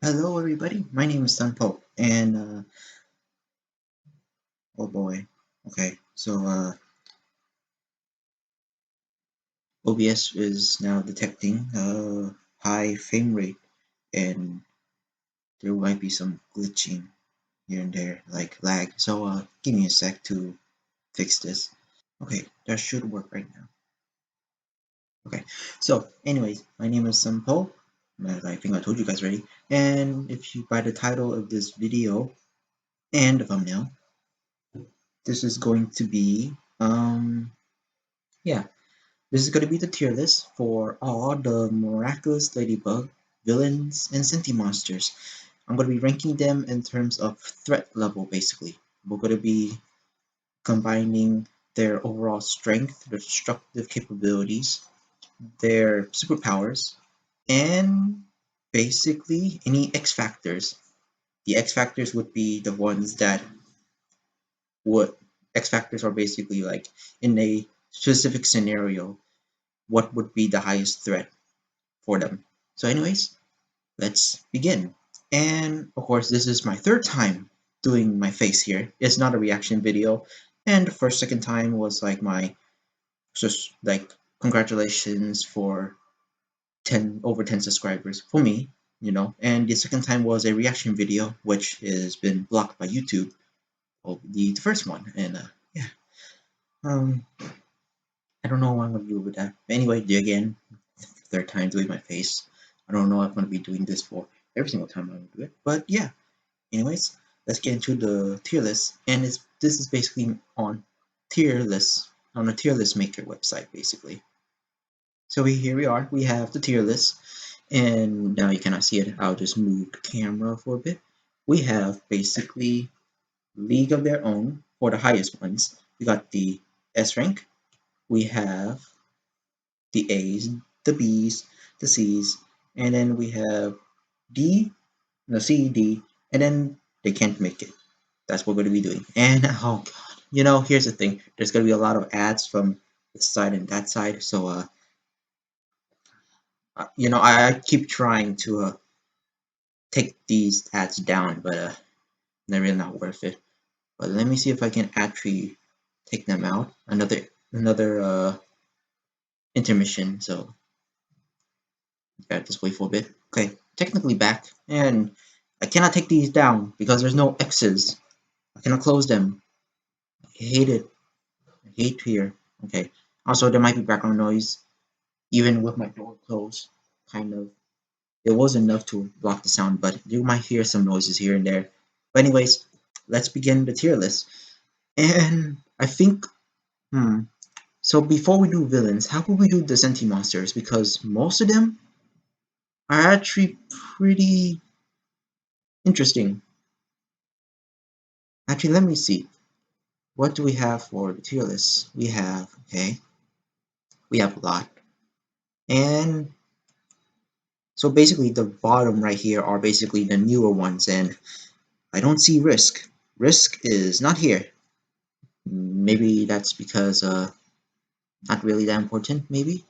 Hello everybody, my name is Sunpo, and oh boy, okay, so OBS is now detecting high frame rate, and there might be some glitching here and there, like lag, so give me a sec to fix this. Okay, that should work right now. Okay, so anyways, my name is Sunpo, I think I told you guys already, and if you by the title of this video and the thumbnail, this is going to be, yeah, this is going to be the tier list for all the Miraculous Ladybug, Villains, and Sentimonsters. I'm going to be ranking them in terms of threat level, basically. We're going to be combining their overall strength, their destructive capabilities, their superpowers, and basically any X factors. The X factors would be the ones that would X factors are basically like in a specific scenario, what would be the highest threat for them. So anyways, let's begin. And of course, this is my third time doing my face here. It's not a reaction video. And the first second time was like my just like congratulations for 10 over 10 subscribers for me, and the second time was a reaction video which has been blocked by YouTube. Well, the first one, and yeah. Um I don't know what I'm gonna do with that. But anyway, again, third time doing my face. I don't know if I'm going to be doing this for every single time I do it. But yeah, anyways, let's get into the tier list. And this is basically on a tier list maker website, basically. So here we are. We have the tier list. And now you cannot see it. I'll just move the camera for a bit. We have basically League of Their Own for the highest ones. We got the S rank. We have the A's, the B's, the C's, and then we have D, no C, D, and then they can't make it. That's what we're going to be doing. And oh god, here's the thing. There's going to be a lot of ads from this side and that side. So I keep trying to take these ads down, but they're really not worth it. But let me see if I can actually take them out. Another intermission. So gotta just wait for a bit. Okay, technically back, and I cannot take these down because there's no X's. I cannot close them. I hate it. I hate here. Okay. Also, there might be background noise, even with my door closed. Kind of. It was enough to block the sound, but you might hear some noises here and there. But anyways, let's begin the tier list. And I think, so before we do villains, how would we do the Sentimonsters? Because most of them are actually pretty interesting. Actually, let me see. What do we have for the tier list? We have a lot. And so basically the bottom right here are basically the newer ones, and I don't see Risk. Risk is not here. Maybe that's because not really that important, maybe.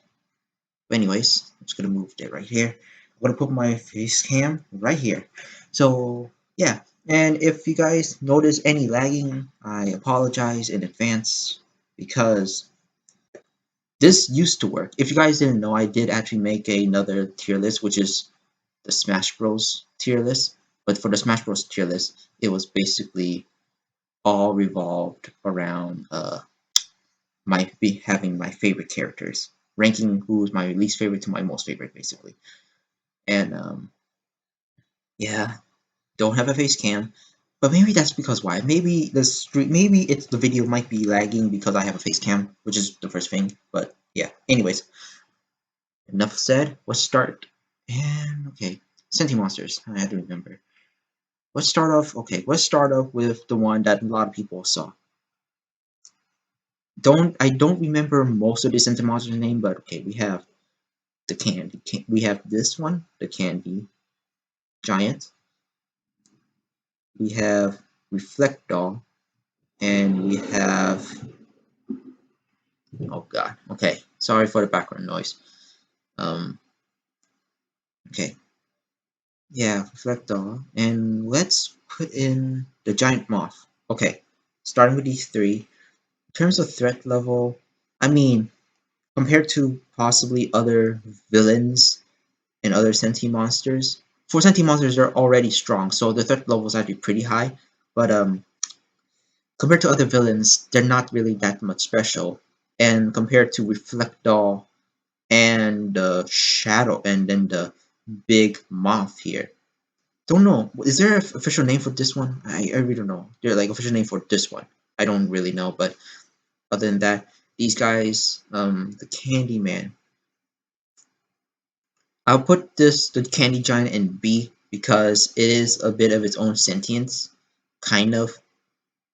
But anyways, I'm just gonna move that right here. I'm gonna put my face cam right here. So yeah, and if you guys notice any lagging, I apologize in advance because this used to work. If you guys didn't know, I did actually make another tier list, which is the Smash Bros tier list. But for the Smash Bros tier list, it was basically all revolved around having my favorite characters, ranking who's my least favorite to my most favorite, basically. And yeah, don't have a face cam, but maybe that's because why? Maybe it's the video might be lagging because I have a face cam, which is the first thing. But yeah, anyways, enough said. Let's start. And okay, Sentimonsters. I had to remember. Let's start off. Okay, let's start off with the one that a lot of people saw. I don't remember most of the Sentimonsters name, but okay, we have the candy. We have this one, the candy giant. We have Reflect Doll, and we have. Oh god. Okay, sorry for the background noise. Um. Okay. Yeah, reflect all. And let's put in the giant moth. Okay, starting with these three. In terms of threat level, I mean, compared to possibly other villains and other Sentimonsters, for Sentimonsters they're already strong, so the threat level is actually pretty high. But compared to other villains, they're not really that much special. And compared to Reflectol and the Shadow, and then the big moth here. Don't know. Is there an official name for this one? I really don't know. There's like official name for this one. I don't really know, but other than that, these guys, the Candyman. I'll put the Candy Giant in B because it is a bit of its own sentience, kind of.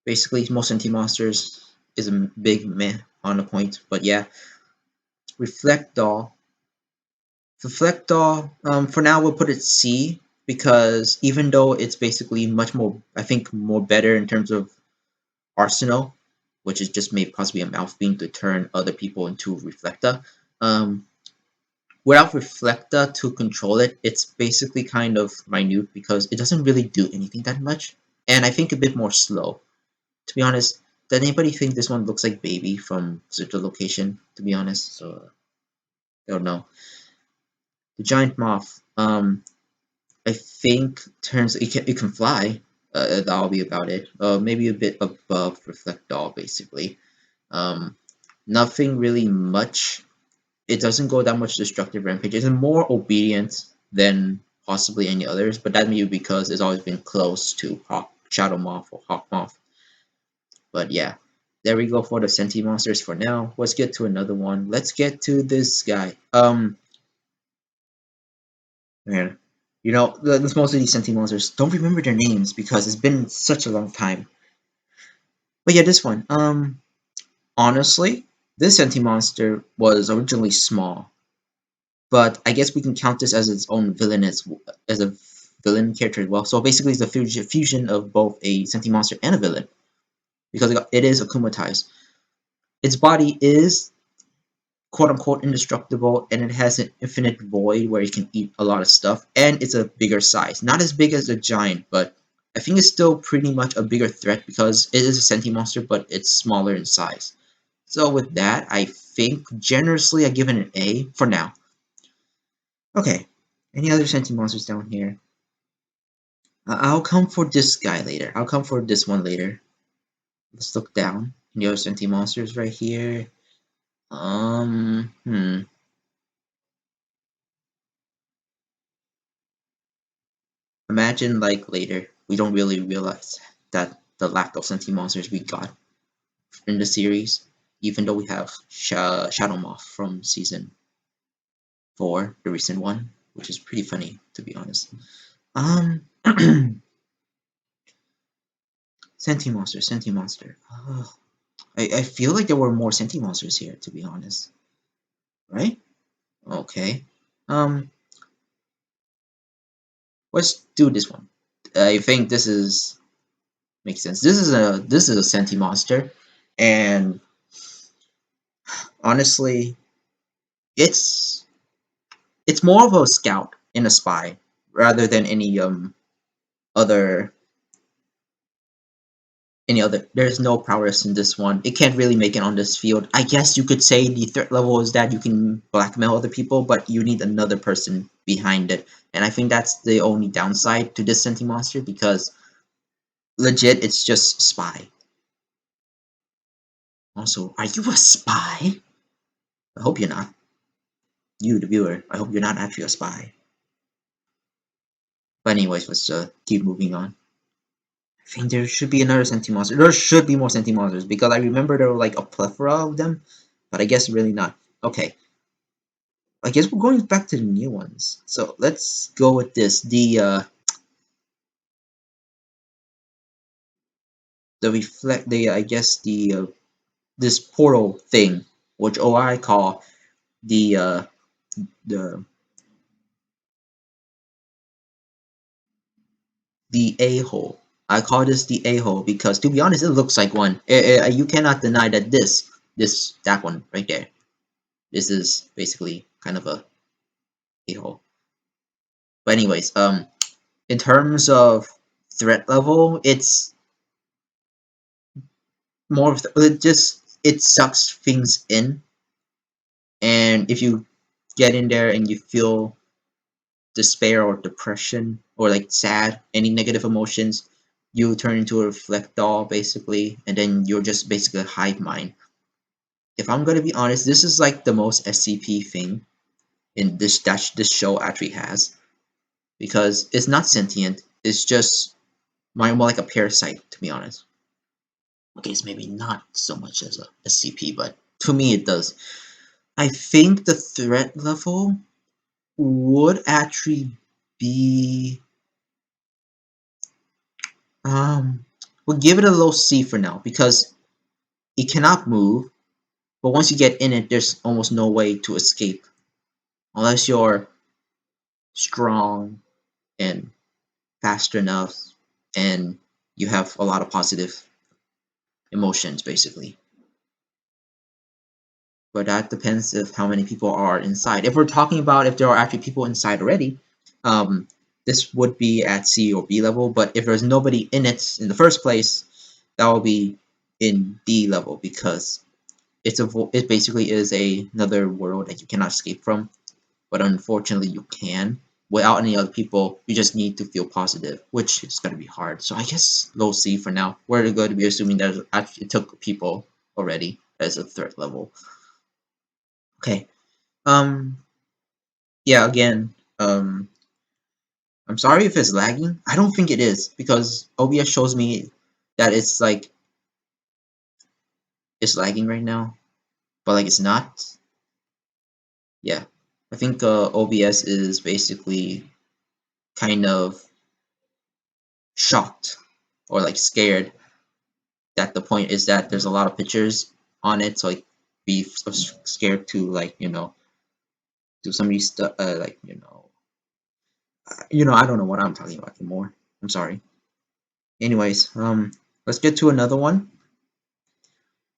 Basically, most Sentient Monsters is a big meh on a point, but yeah. Reflectol. Reflectol, for now we'll put it C because even though it's basically much more, I think, more better in terms of arsenal, which is just maybe possibly a mouth beam to turn other people into Reflector. Um, Without Reflector to control it, it's basically kind of minute because it doesn't really do anything that much, and I think a bit more slow. To be honest, did anybody think this one looks like Baby from Search the Location? To be honest, so I don't know. The giant moth. I think turns it can fly. That'll be about it. Maybe a bit above Reflectol, basically. Um, Nothing really much. It doesn't go that much destructive rampage. It's more obedient than possibly any others, but that may be because it's always been close to Hawk, Shadow Moth or Hawk Moth. But yeah, there we go for the Senti monsters for now. Let's get to another one. Let's get to this guy. Man, this most of these Senti monsters don't remember their names because it's been such a long time. But yeah, this one. Honestly, this Senti monster was originally small, but I guess we can count this as its own villain as a villain character as well. So basically, it's a fusion of both a Senti monster and a villain because it is akumatized. Its body is quote unquote indestructible, and it has an infinite void where it can eat a lot of stuff, and it's a bigger size. Not as big as a giant, but I think it's still pretty much a bigger threat because it is a sentient monster, but it's smaller in size. So with that, I think generously I give it an A for now. Okay, any other sentient monsters down here? I'll come for this guy later. I'll come for this one later. Let's look down. Any other sentient monsters right here? Hmm. Imagine like later, we don't really realize that the lack of sentient monsters we got in the series, even though we have Shadow Moth from season 4, the recent one, which is pretty funny to be honest. Um, Sentient Monster, Sentient Monster. Oh, I feel like there were more Sentient Monsters here, to be honest. Right? Okay. Um, let's do this one. I think this is makes sense. This is a Sentient Monster, and honestly, it's it's more of a scout and a spy rather than other any other. There's no prowess in this one. It can't really make it on this field. I guess you could say the threat level is that you can blackmail other people, but you need another person behind it. And I think that's the only downside to this Senti monster because legit it's just spy. Also, are you a spy? I hope you're not. You, the viewer, I hope you're not actually a spy. But anyways, let's keep moving on. I think there should be another Sentimonster. There should be more Sentimonsters because I remember there were like a plethora of them, but I guess really not. Okay, I guess we're going back to the new ones. So let's go with this. The reflect the I guess the this portal thing, which I call the the a-hole. I call this the a-hole because to be honest, it looks like one. You cannot deny that that one right there. This is basically kind of a hole. But anyways, in terms of threat level, it's more of it sucks things in, and if you get in there and you feel despair or depression or like sad, any negative emotions, you turn into a reflect doll basically, and then you're just basically a hive mind. If I'm gonna be honest, this is like the most SCP thing in this that this show actually has, because it's not sentient. It's just more like a parasite, to be honest. Okay, it's maybe not so much as a SCP, but to me it does. I think the threat level would actually be we'll give it a low C for now because it cannot move, but once you get in it, there's almost no way to escape unless you're strong and fast enough and you have a lot of positive emotions basically. But that depends of how many people are inside. If we're talking about if there are actually people inside already, um, this would be at C or B level. But if there's nobody in it in the first place, that will be in D level because it basically is another world that you cannot escape from. But unfortunately, you can. Without any other people, you just need to feel positive, which is going to be hard. So I guess low C for now. We're going to be assuming that it took people already as a threat level. Okay. Um, yeah, again, I'm sorry if it's lagging. I don't think it is because OBS shows me that it's lagging right now, but like it's not. Yeah, I think OBS is basically kind of shocked or like scared that the point is that there's a lot of pictures on it, so like be scared to like do some of these stuff like I don't know what I'm talking about anymore. I'm sorry. Anyways, let's get to another one.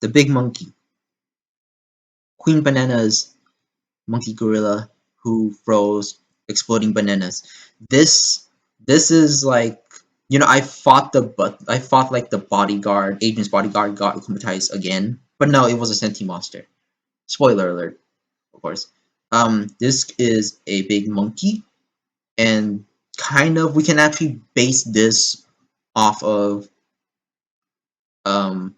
The big monkey, Queen Banana's monkey gorilla who throws exploding bananas. This this is like I fought like the bodyguard, Adrian's bodyguard got acclimatized again, but no, it was a Sentimonster. Spoiler alert, of course. This is a big monkey, and kind of we can actually base this off of um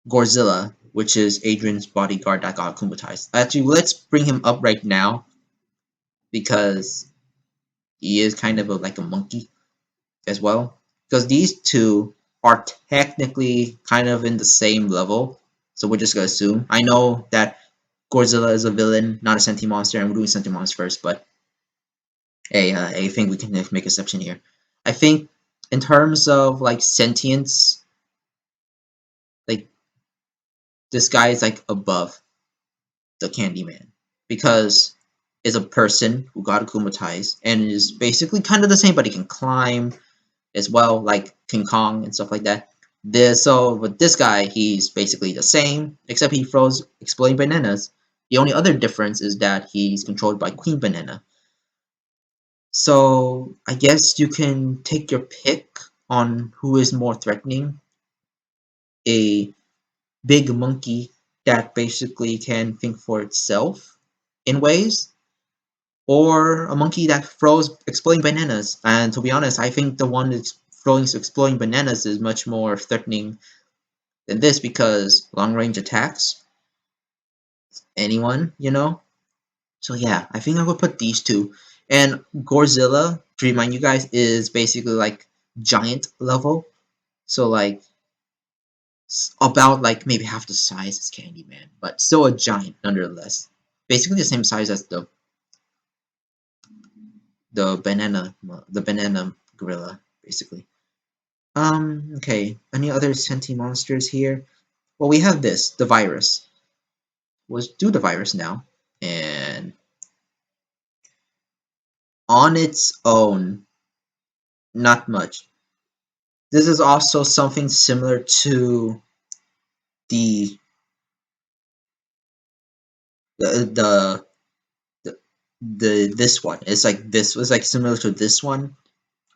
Gorzilla, which is Adrian's bodyguard that got akumatized. Actually, let's bring him up right now because he is kind of like a monkey as well. Because these two are technically kind of in the same level, so we're just gonna assume. I know that Gorzilla is a villain, not a Sentimonster, and we're doing Sentimonsters first, but hey, I think we can make exception here. I think in terms of like sentience, like this guy is like above the Candyman because is a person who got akumatized and is basically kind of the same, but he can climb as well, like King Kong and stuff like that. So with this guy, he's basically the same, except he throws exploding bananas. The only other difference is that he's controlled by Queen Banana. So I guess you can take your pick on who is more threatening. A big monkey that basically can think for itself in ways, or a monkey that throws exploding bananas. And to be honest, I think the one that's throwing exploding bananas is much more threatening than this because long range attacks anyone. So yeah, I think I would put these two. And Gorzilla, to remind you guys, is basically like giant level. So like about like maybe half the size as Candyman, but still a giant nonetheless. Basically the same size as the banana gorilla, basically. Okay. Any other Sentimonsters here? Well, we have this, the virus. Let's do the virus now. And on its own, not much. This is also something similar to the the, the this one. It's like this was like similar to this one.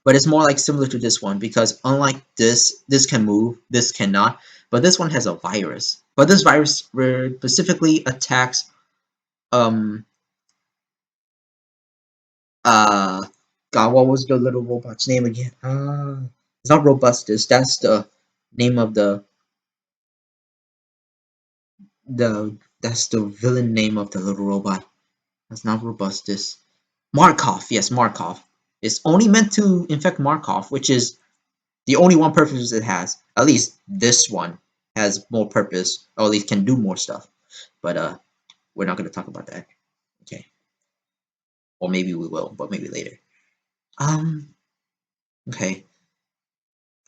but it's more like similar to this one because unlike this can move, this cannot. But this one has a virus. But this virus specifically attacks um uh God, what was the little robot's name again? It's not Robustus. That's the name of the that's the villain name of the little robot. That's not Robustus. Markov. Yes, Markov. It's only meant to infect Markov, which is the only one purpose it has. At least this one has more purpose, or at least can do more stuff. But we're not gonna talk about that. Okay. Or maybe we will, but maybe later. Um okay.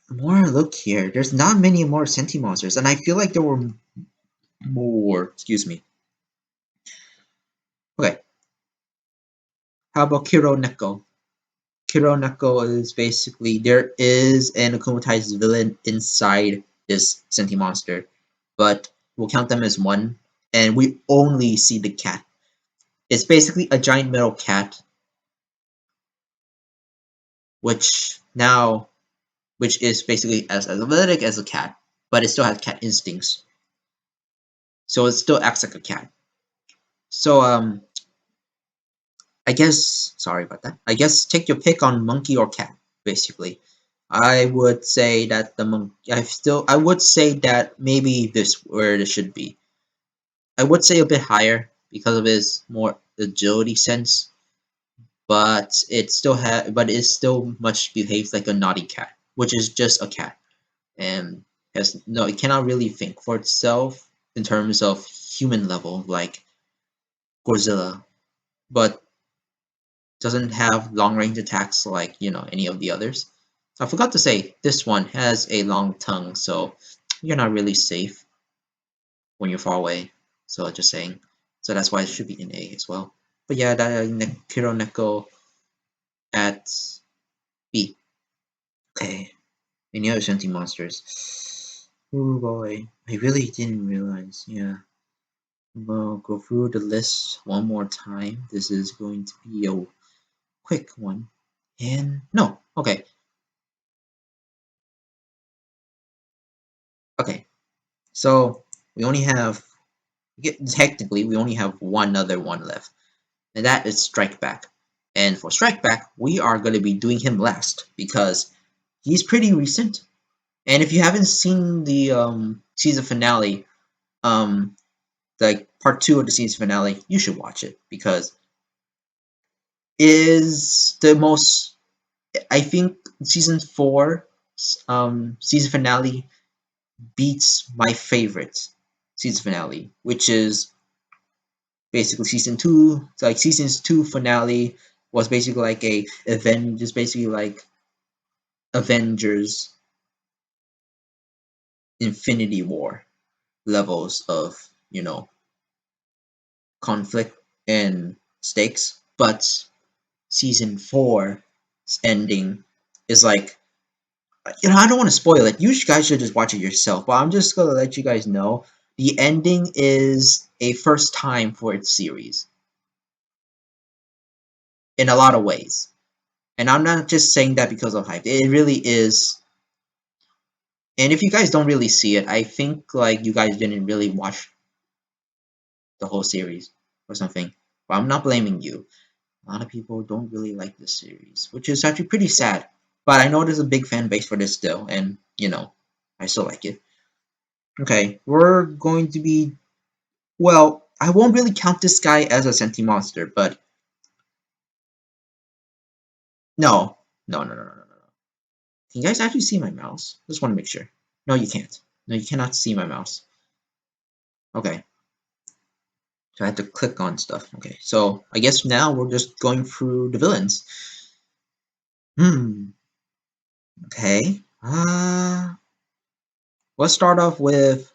The more I look here, there's not many more Sentimonsters, and I feel like there were more. Excuse me. Okay. How about Kiro Neko? Kiro Neko is basically there is an akumatized villain inside this Sentimonster, but we'll count them as one, and we only see the cat. It's basically a giant metal cat, which is basically as athletic as a cat, but it still has cat instincts, so it still acts like a cat. So I guess sorry about that. I guess take your pick on monkey or cat, basically. I would say that the monk. I would say that maybe this where it should be. I would say a bit higher because of his more agility sense, but it still much behaves like a naughty cat, which is just a cat, and it cannot really think for itself in terms of human level like Godzilla, but doesn't have long range attacks like any of the others. I forgot to say this one has a long tongue, so you're not really safe when you're far away. So just saying. So that's why it should be in A as well. But yeah, that Kiro Neko at B. Okay. Any other Sentimonsters? Oh boy, I really didn't realize. Yeah. We'll go through the list one more time. This is going to be a quick one. And no, okay. Okay. So we only have technically we only have one other one left, and that is Strike Back. And for Strike Back, we are going to be doing him last because he's pretty recent. And if you haven't seen the season finale, like part two of the season finale, you should watch it because it is the most. I think season four, season finale beats my favorite season finale, which is basically season two. It's like season's two finale was basically like a event, just basically like Avengers Infinity War levels of conflict and stakes. But season four's ending is like I don't want to spoil it. You guys should just watch it yourself. But I'm just gonna let you guys know the ending is a first time for its series in a lot of ways. And I'm not just saying that because of hype. It really is. And if you guys don't really see it, I think like you guys didn't really watch the whole series or something. But I'm not blaming you. A lot of people don't really like this series, which is actually pretty sad. But I know there's a big fan base for this still, and I still like it. Okay, we're going to be well. I won't really count this guy as a Sentimonster, but no, no, no, no, no, no, no. Can you guys actually see my mouse? Just want to make sure. No, you can't. No, you cannot see my mouse. Okay, so I had to click on stuff. Okay, so I guess now we're just going through the villains. Hmm. Okay. Let's start off with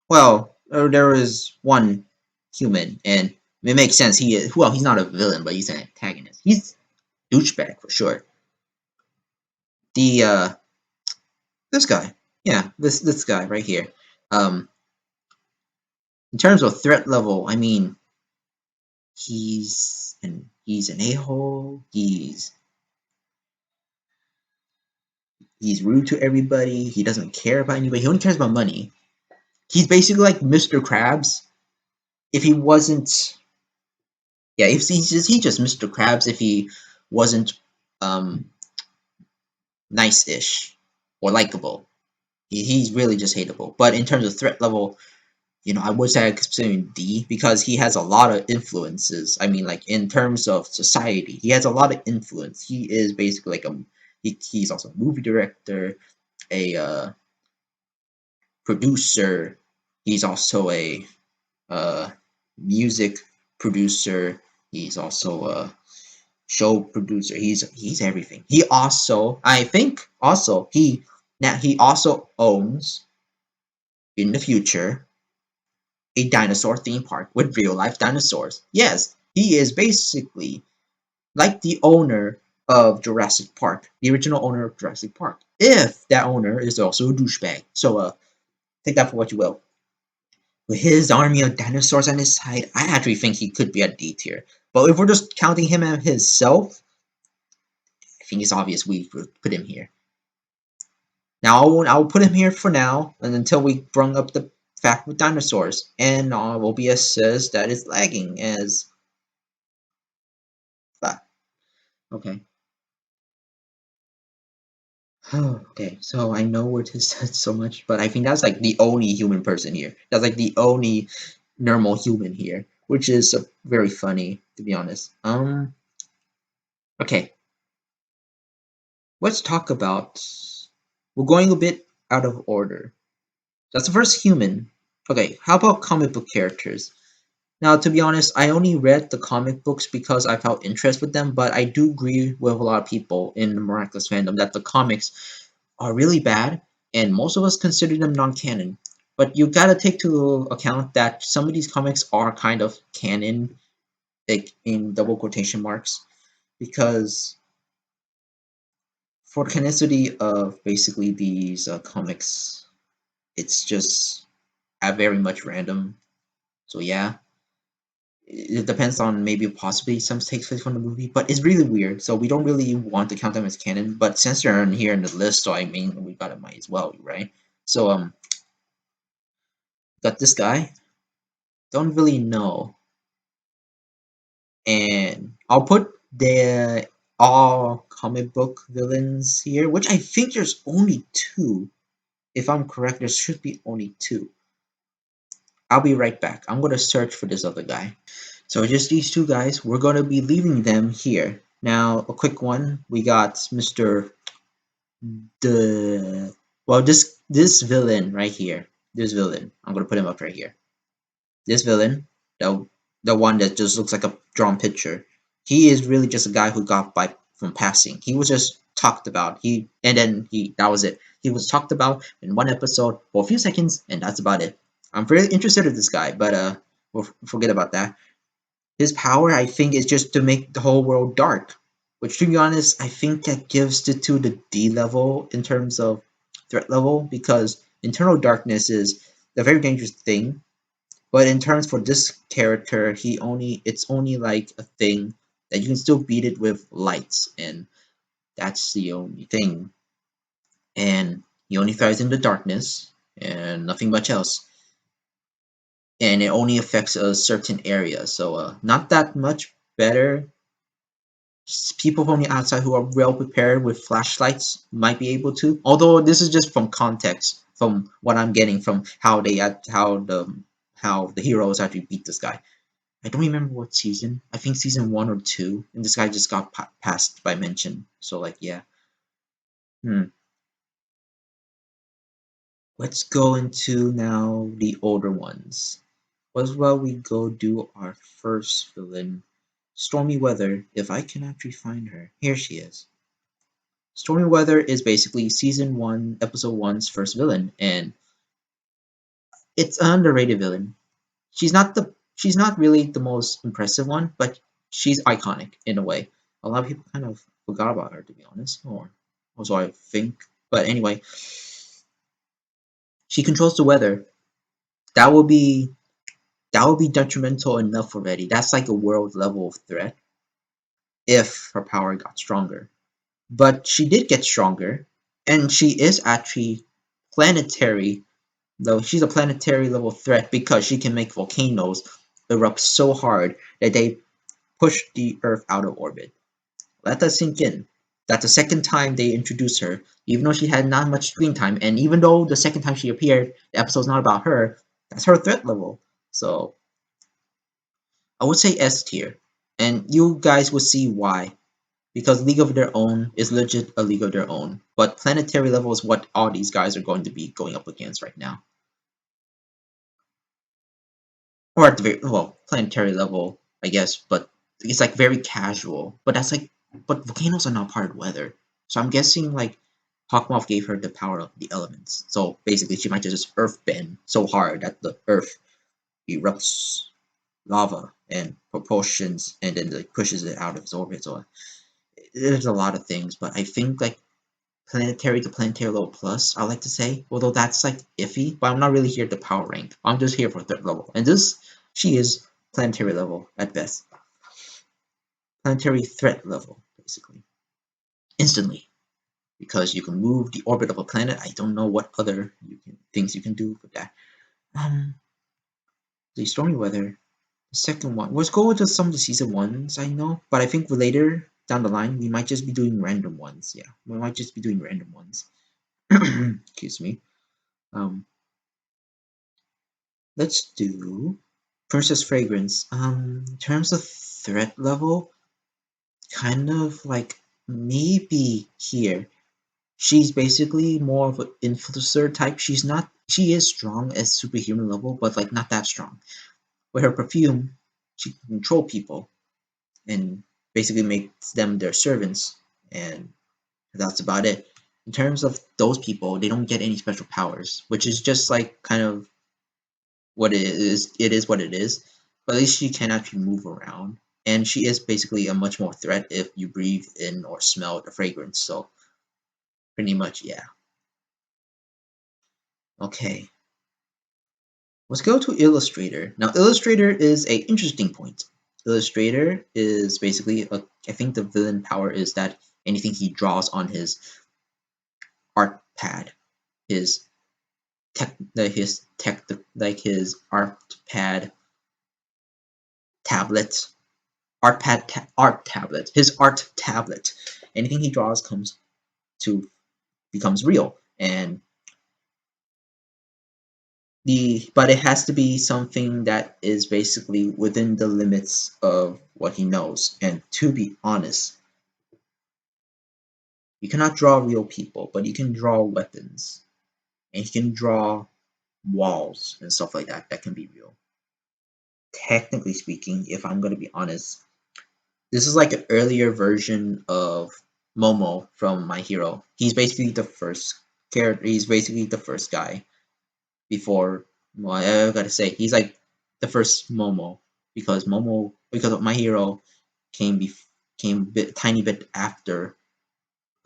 well, there is one human, and it makes sense. He's not a villain, but he's an antagonist. He's douchebag for sure. The this guy, yeah, this guy right here. Um, in terms of threat level, I mean, he's an a-hole. He's rude to everybody. He doesn't care about anybody. He only cares about money. He's basically like Mr. Krabs if he wasn't. Yeah, if he's just Mr. Krabs if he wasn't um nice-ish or likable. He's really just hateable. But in terms of threat level, I would say I consider him D because he has a lot of influences. I mean, like in terms of society, he has a lot of influence. He is basically like he's also a movie director, a producer. He's also a music producer. He's also a show producer. He's everything. He also, I think, also he also owns in the future a dinosaur theme park with real life dinosaurs. Yes, he is basically like the owner of Jurassic Park, the original owner of Jurassic Park. If that owner is also a douchebag. So take that for what you will. With his army of dinosaurs on his side, I actually think he could be a D tier. But if we're just counting him as himself, I think it's obvious we would put him here. Now I'll put him here for now, and until we bring up the fact with dinosaurs, and OBS says that is lagging as that. Okay. Okay, so I know where this said so much, but I think that's like the only human person here. That's like the only normal human here, which is very funny to be honest. Okay, let's talk about. We're going a bit out of order. That's the first human. Okay, how about comic book characters? Now, to be honest, I only read the comic books because I felt interest with them, but I do agree with a lot of people in the Miraculous fandom that the comics are really bad, and most of us consider them non-canon. But you gotta take to account that some of these comics are kind of canon, like in double quotation marks, because for the canonicity of basically these comics, it's just very much random. So yeah, it depends on maybe possibly some takes place from the movie, but it's really weird. So we don't really want to count them as canon. But since they're in here in the list, so I mean we got it might as well, right? So got this guy. Don't really know, and I'll put the all comic book villains here, which I think there's only two. If I'm correct, there should be only two. I'll be right back. I'm gonna search for this other guy. So just these two guys, we're gonna be leaving them here. Now, a quick one. We got Mr. The well, this villain right here. This villain. I'm gonna put him up right here. This villain, the the one that just looks like a drawn picture. He is really just a guy who got by from passing. He was just talked about. He that was it. He was talked about in one episode for a few seconds, and that's about it. I'm very interested in this guy, but we'll forget about that. His power, I think, is just to make the whole world dark. Which, to be honest, I think that gives it to the D level in terms of threat level, because internal darkness is a very dangerous thing. But in terms for this character, it's only like a thing that you can still beat it with lights, and that's the only thing. And he only thrives in the darkness and nothing much else. And it only affects a certain area, so not that much better. People from the outside who are well prepared with flashlights might be able to. Although this is just from context, from what I'm getting from how the heroes actually beat this guy. I don't remember what season. I think season 1 or 2, and this guy just got passed by mention. So like, yeah. Let's go into now the older ones. As well, we go do our first villain, Stormy Weather. If I can actually find her, here she is. Stormy Weather is basically season 1, episode 1's first villain, and it's an underrated villain. She's not really the most impressive one, but she's iconic in a way. A lot of people kind of forgot about her, to be honest, or so I think. But anyway, she controls the weather. That will be detrimental enough already. That's like a world level of threat if her power got stronger. But she did get stronger. And she is actually planetary, though she's a planetary level threat because she can make volcanoes erupt so hard that they push the Earth out of orbit. Let that sink in. That's the second time they introduced her, even though she had not much screen time, and even though the second time she appeared, the episode's not about her, that's her threat level. So I would say S tier. And you guys will see why. Because League of Their Own is legit a League of Their Own. But planetary level is what all these guys are going to be going up against right now. Or at the very, well, planetary level, I guess, but it's like very casual. But that's like, but volcanoes are not part of weather. So I'm guessing like Hawkmoth gave her the power of the elements. So basically she might just earth bend so hard that the earth erupts lava and propulsions and then like pushes it out of its orbit. So there's a lot of things, but I think like planetary to planetary level plus, I like to say, although that's like iffy, but I'm not really here to power rank. I'm just here for third level. And this, she is planetary level at best. Planetary threat level, basically. Instantly. Because you can move the orbit of a planet. I don't know what other things you can do with that. The stormy weather. The second one. Let's go with some of the season ones I know, but I think later down the line we might just be doing random ones. Yeah, we might just be doing random ones. Excuse me. Um, let's do Princess Fragrance. In terms of threat level, kind of like maybe here. She's basically more of an influencer type. She's not. She is strong at superhuman level, but like not that strong. With her perfume, she can control people and basically makes them their servants, and that's about it. In terms of those people, they don't get any special powers, which is just like kind of what it is. It is what it is. But at least she can actually move around, and she is basically a much more threat if you breathe in or smell the fragrance. So pretty much, yeah. Okay, let's go to Illustrator. Now, Illustrator is a interesting point. Illustrator is basically I think the villain power is that anything he draws on his art pad, his his art pad tablet, art tablet, his art tablet. Anything he draws becomes real, and but it has to be something that is basically within the limits of what he knows. And to be honest, you cannot draw real people, but you can draw weapons, and you can draw walls and stuff like that that can be real. Technically speaking, if I'm going to be honest, this is like an earlier version of Momo from My Hero. He's basically the first character. He's basically the first guy before. Well, I gotta say, he's like the first Momo because My Hero came came tiny bit after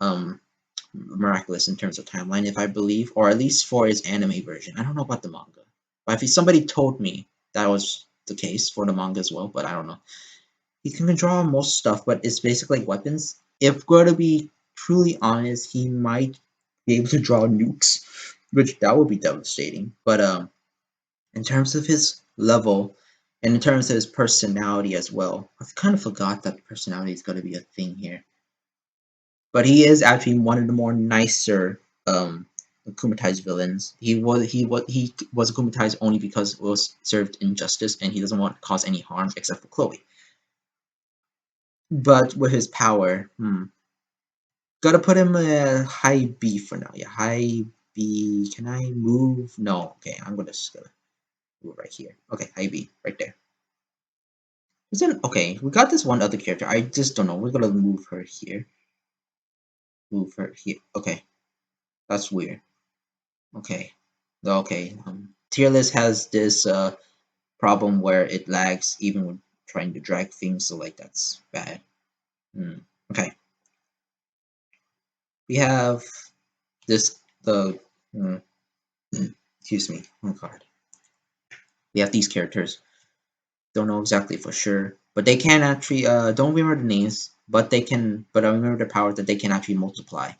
um Miraculous in terms of timeline, if I believe, or at least for its anime version. I don't know about the manga, but if somebody told me that was the case for the manga as well, but I don't know. He can draw most stuff, but it's basically like weapons. If we're to be truly honest, he might be able to draw nukes, which that would be devastating. But in terms of his level and in terms of his personality as well, I kind of forgot that personality is going to be a thing here. But he is actually one of the more nicer akumatized villains. He was akumatized only because it was served injustice, and he doesn't want to cause any harm except for Chloe. But with his power, gotta put him a high B for now. Yeah, high B. Can I move? No. Okay, I'm gonna move right here. Okay, high B, right there. Okay, we got this one other character. I just don't know. We're gonna move her here. Move her here. Okay, that's weird. Okay. Okay. Tier list has this problem where it lags even when trying to drag things, so like that's bad. Okay. We have this the mm, excuse me. Oh god. We have these characters. Don't know exactly for sure, but they can actually don't remember the names, but I remember the power that they can actually multiply.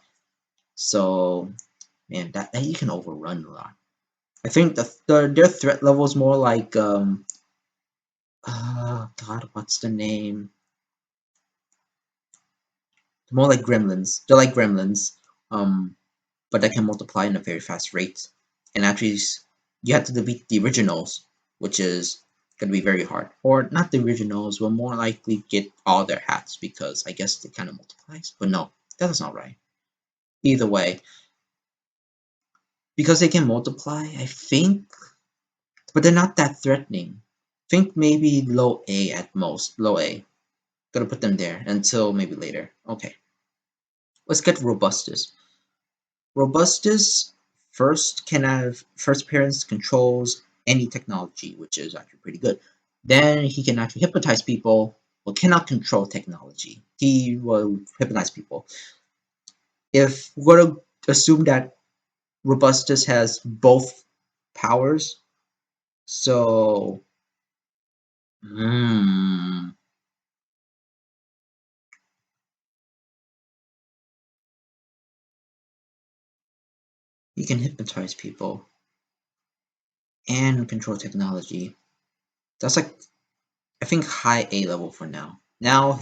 So man, that you can overrun a lot. I think their threat level is more like God, what's the name? More like gremlins. They're like gremlins. But they can multiply in a very fast rate. And actually, you have to defeat the originals, which is going to be very hard. Or not the originals, will more likely get all their hats because I guess it kind of multiplies. But no, that is not right. Either way, because they can multiply, I think, but they're not that threatening. Think maybe low A at most. Low A. Gonna put them there until maybe later. Okay, let's get Robustus. Robustus first can have first appearance controls any technology, which is actually pretty good. Then he can actually hypnotize people, but cannot control technology. He will hypnotize people. If we're going to assume that Robustus has both powers, so he can hypnotize people and control technology. That's like I think high A level for now. Now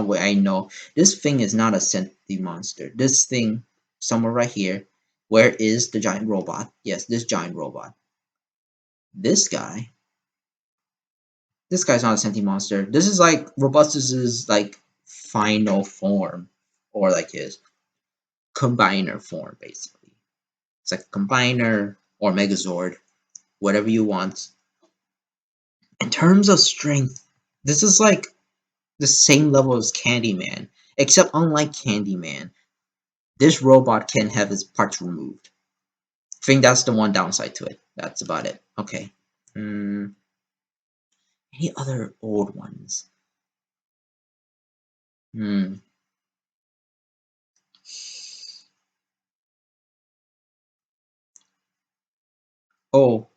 what I know this thing is not a Sentimonster. This thing somewhere right here. Where is the giant robot? Yes, this giant robot. This guy. This guy's not a Sentimonster. This is like Robustus's like final form, or like his combiner form, basically. It's like combiner or Megazord, whatever you want. In terms of strength, this is like the same level as Candyman, except unlike Candyman, this robot can have his parts removed. I think that's the one downside to it. That's about it. Okay. Any other old ones? Hmm. Oh,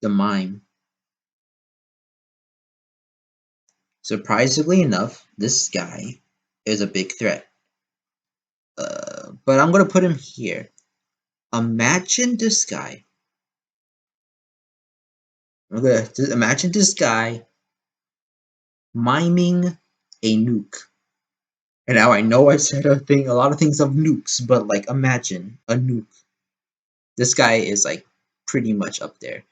the mime. Surprisingly enough, this guy is a big threat. But I'm gonna put him here. Imagine this guy. Imagine this guy miming a nuke. And now I know I said a lot of things of nukes, but like imagine a nuke. This guy is like pretty much up there.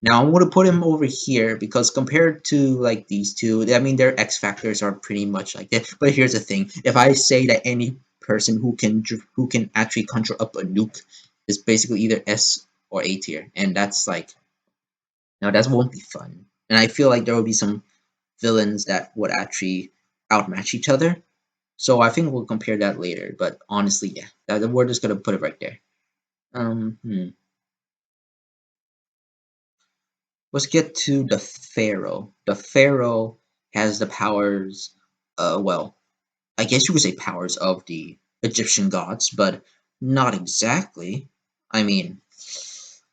Now I'm gonna put him over here because compared to like these two, I mean their X factors are pretty much like that. But here's the thing: if I say that any person who can actually conjure up a nuke is basically either S or A tier, and that's like now that won't be fun. And I feel like there will be some villains that would actually outmatch each other. So I think we'll compare that later. But honestly, yeah, we're just gonna put it right there. Um, hmm. Let's get to the Pharaoh. The Pharaoh has the powers, well, I guess you could say powers of the Egyptian gods, but not exactly. I mean,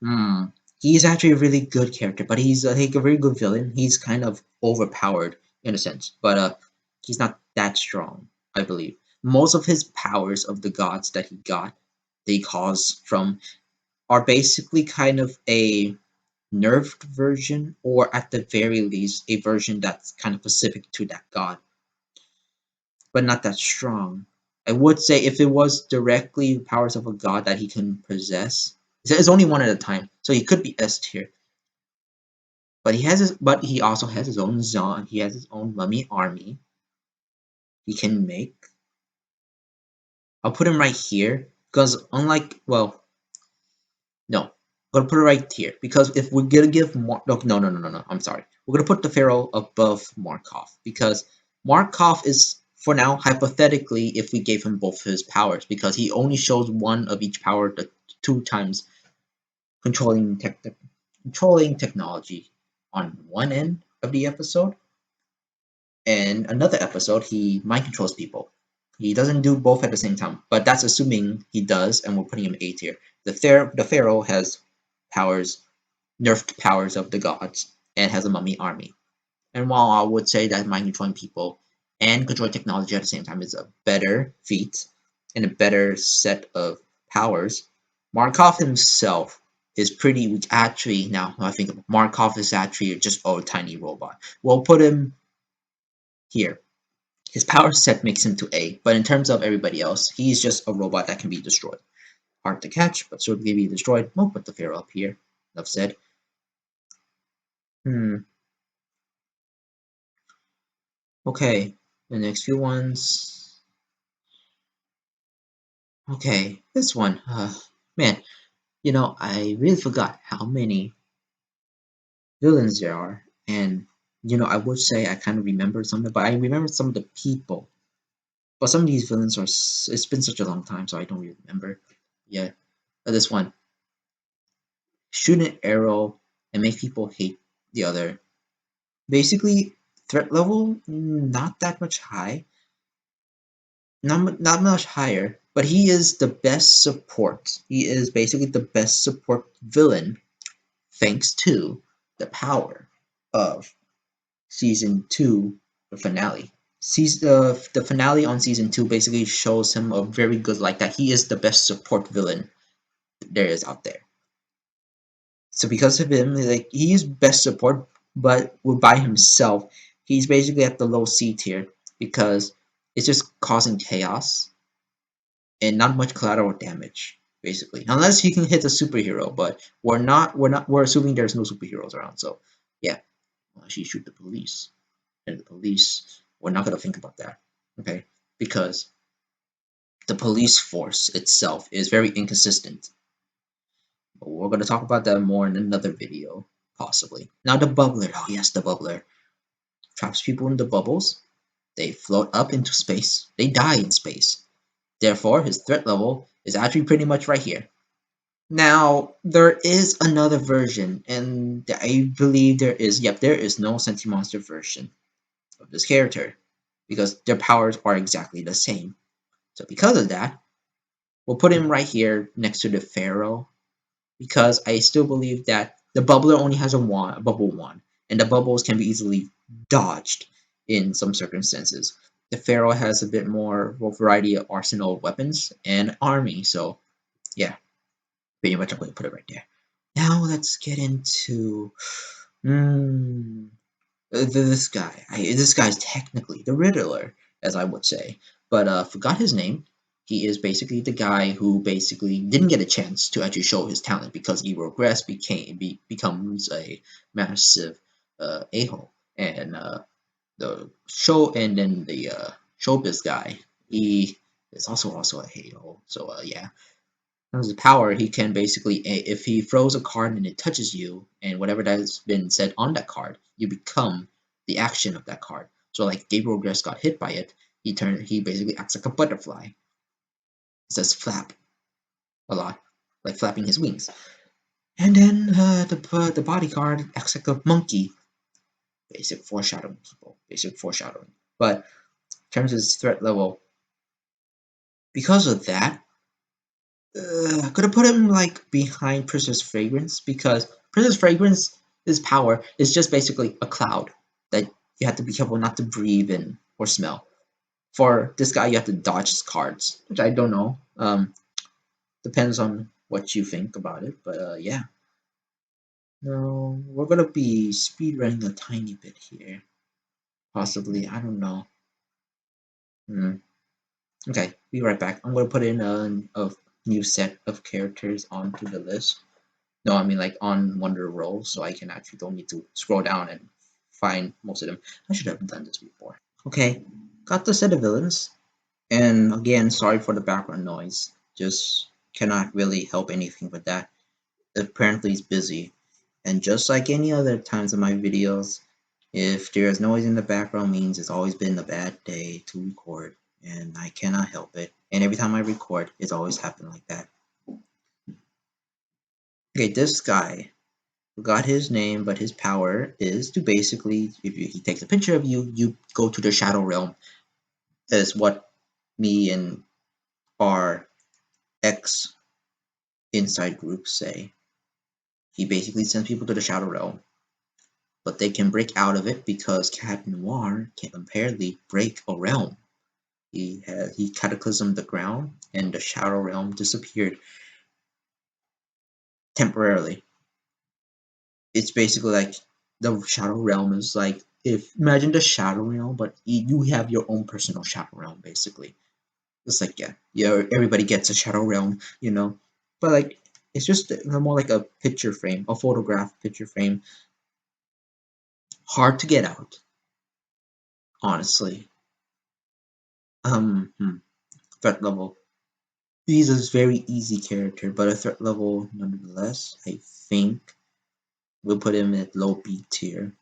hmm, he's actually a really good character, but he's like a very good villain. He's kind of overpowered in a sense, but he's not that strong, I believe. Most of his powers of the gods that he got, they cause from, are basically kind of a nerfed version, or at the very least, a version that's kind of specific to that god, but not that strong. I would say if it was directly powers of a god that he can possess, it's only one at a time, so he could be S tier. But he also has his own zone. He has his own mummy army. He can make. I'll put him right here because unlike no, I'm gonna put it right here because if we're gonna give no, I'm sorry. We're gonna put the Pharaoh above Markov because Markov is for now hypothetically if we gave him both his powers because he only shows one of each power the 2 times controlling technology on one end of the episode, and another episode he mind controls people. He doesn't do both at the same time, but that's assuming he does, and we're putting him A tier. The Pharaoh has powers, nerfed powers of the gods, and has a mummy army. And while I would say that mind controlling people and controlling technology at the same time is a better feat, and a better set of powers. Markov himself is pretty actually now I think of it, Markov is actually just a tiny robot. We'll put him here. His power set makes him to A, but in terms of everybody else, he's just a robot that can be destroyed. Hard to catch, but certainly be destroyed. We'll put the Pharaoh up here. Enough said. Okay, the next few ones. Okay, this one. Man, I really forgot how many villains there are, and I would say I kind of remember some of it, but I remember some of the people. But some of these villains are. It's been such a long time, so I don't really remember. Yeah, this one. Shoot an arrow and make people hate the other. Basically, threat level not that much high, not much higher, but he is the best support. He is basically the best support villain thanks to the power of season 2, the finale. The finale on season 2 basically shows him a very good like that he is the best support villain there is out there. So because of him, like he's best support, but by himself, he's basically at the low C tier because it's just causing chaos and not much collateral damage, basically. Unless he can hit a superhero, but we're assuming there's no superheroes around. So yeah, unless you shoot the police. And the police, we're not gonna think about that. Okay? Because the police force itself is very inconsistent. But we're gonna talk about that more in another video, possibly. Now the bubbler. Oh yes, the bubbler. Traps people in the bubbles. They float up into space. They die in space. Therefore, his threat level is actually pretty much right here. Now, there is another version, and I believe there is, yep, there is no Sentimonster version of this character, because their powers are exactly the same. So because of that, we'll put him right here next to the Pharaoh, because I still believe that the bubbler only has a bubble wand, and the bubbles can be easily dodged in some circumstances. The Pharaoh has a bit more variety of arsenal of weapons and army, so yeah, pretty much I'm going to put it right there. Now let's get into this guy. This guy's technically the Riddler, as I would say, but forgot his name. He is basically the guy who basically didn't get a chance to actually show his talent because he regressed, becomes a massive a-hole, and then the showbiz guy, he is also a a-hole. So yeah. His power, he can basically, if he throws a card and it touches you, and whatever that has been said on that card, you become the action of that card. So like Gabriel Gress got hit by it, he basically acts like a butterfly. He says flap a lot, like flapping his wings. And then the body card acts like a monkey. Basic foreshadowing, people. Basic foreshadowing. But in terms of his threat level, because of that, I'm gonna put him like behind Princess Fragrance because Princess Fragrance's power is just basically a cloud that you have to be careful not to breathe in or smell. For this guy, you have to dodge his cards, which I don't know. Depends on what you think about it, but yeah. No, we're gonna be speed running a tiny bit here, possibly. I don't know. Okay, be right back. I'm gonna put in a new set of characters onto the list. No, I mean like on Wonder Roll, so I can actually don't need to scroll down and find most of them. I should have done this before. Okay, got the set of villains, and again, sorry for the background noise. Just cannot really help anything with that. Apparently, it's busy, and just like any other times in my videos, if there's noise in the background, means it's always been a bad day to record, and I cannot help it. And every time I record, it's always happened like that. Okay, this guy. Forgot his name, but his power is to basically, if he takes a picture of you, you go to the shadow realm, is what me and our ex inside group say. He basically sends people to the shadow realm, but they can break out of it because Cat Noir can apparently break a realm. He cataclysmed the ground, and the Shadow Realm disappeared temporarily. It's basically like the Shadow Realm is like, if imagine the Shadow Realm, but you have your own personal Shadow Realm basically. It's like, yeah, everybody gets a Shadow Realm, but like it's just more like a picture frame, a photograph picture frame. Hard to get out, honestly. Threat level. He's a very easy character, but a threat level nonetheless. I think we'll put him at low B tier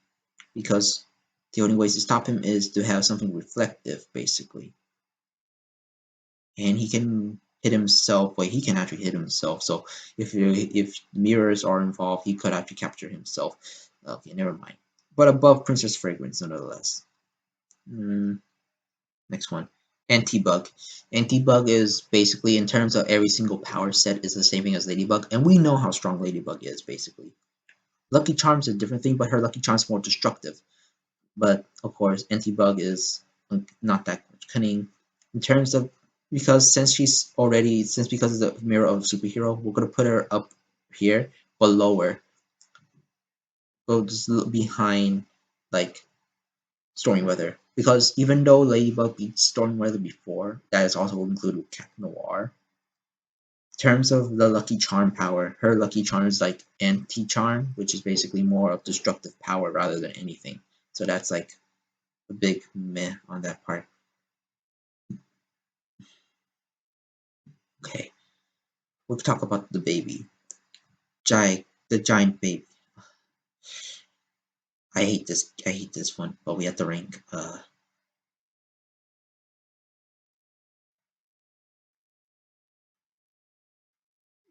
because the only way to stop him is to have something reflective, basically. And he can hit himself. Wait, he can actually hit himself. So if mirrors are involved, he could actually capture himself. Okay, never mind. But above Princess Fragrance, nonetheless. Next one. Antibug. Antibug is basically, in terms of every single power set, is the same thing as Ladybug, and we know how strong Ladybug is, basically. Lucky Charm's a different thing, but her Lucky Charm's more destructive. But, of course, Antibug is not that much cunning. In terms of, because it's a mirror of superhero, we're going to put her up here, but lower. Go just behind, like, Stormy Weather. Because even though Ladybug beat Stormy Weather before, that is also included with Cat Noir. In terms of the Lucky Charm power, her Lucky Charm is like anti-charm, which is basically more of destructive power rather than anything. So that's like a big meh on that part. Okay, we'll talk about the baby. The giant baby. I hate this. I hate this one, but we have to rank.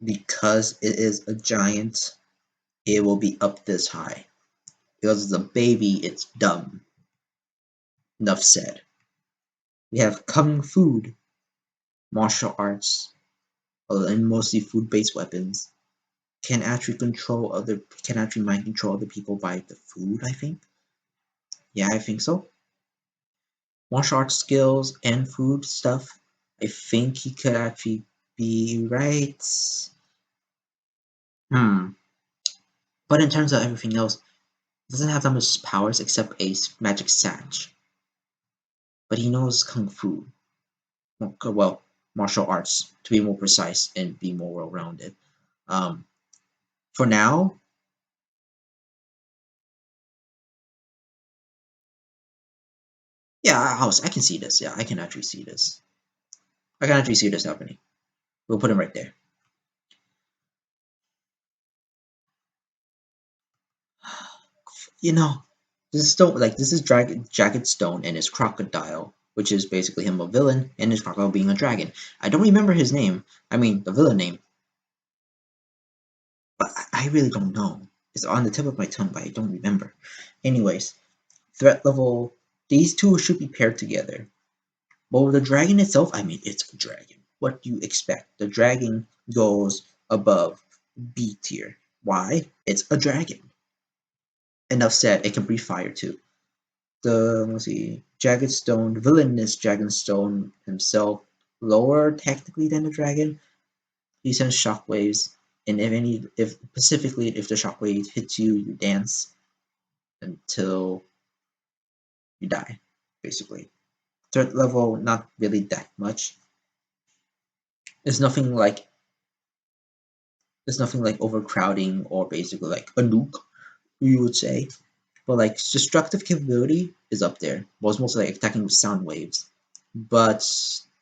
Because it is a giant, it will be up this high. Because it's a baby, it's dumb. Enough said. We have Kung Food, martial arts, and mostly food-based weapons. Can actually mind control other people by the food, I think. Yeah, I think so. Martial arts skills and food stuff. I think he could actually be right. But in terms of everything else, he doesn't have that much powers except a magic satch. But he knows kung fu. Well, martial arts to be more precise and be more well-rounded. Um, for now, yeah, I can see this. Yeah, I can actually see this. I can actually see this happening. We'll put him right there. You know, this is Jagged Stone and his crocodile, which is basically him a villain and his crocodile being a dragon. I don't remember his name. I mean, the villain name, but I really don't know. It's on the tip of my tongue, but I don't remember. Anyways, threat level. These two should be paired together. But with the dragon itself, I mean, it's a dragon. What do you expect? The dragon goes above B tier. Why? It's a dragon. Enough said. It can breathe fire too. Let's see, Jagged Stone, the villainous Jagged Stone himself, lower technically than the dragon. He sends shockwaves, and if specifically if the shockwave hits you, you dance until you die, basically. Third level, not really that much. It's nothing like overcrowding or basically like a nuke, you would say. But like destructive capability is up there. Well, it's mostly like attacking with sound waves. But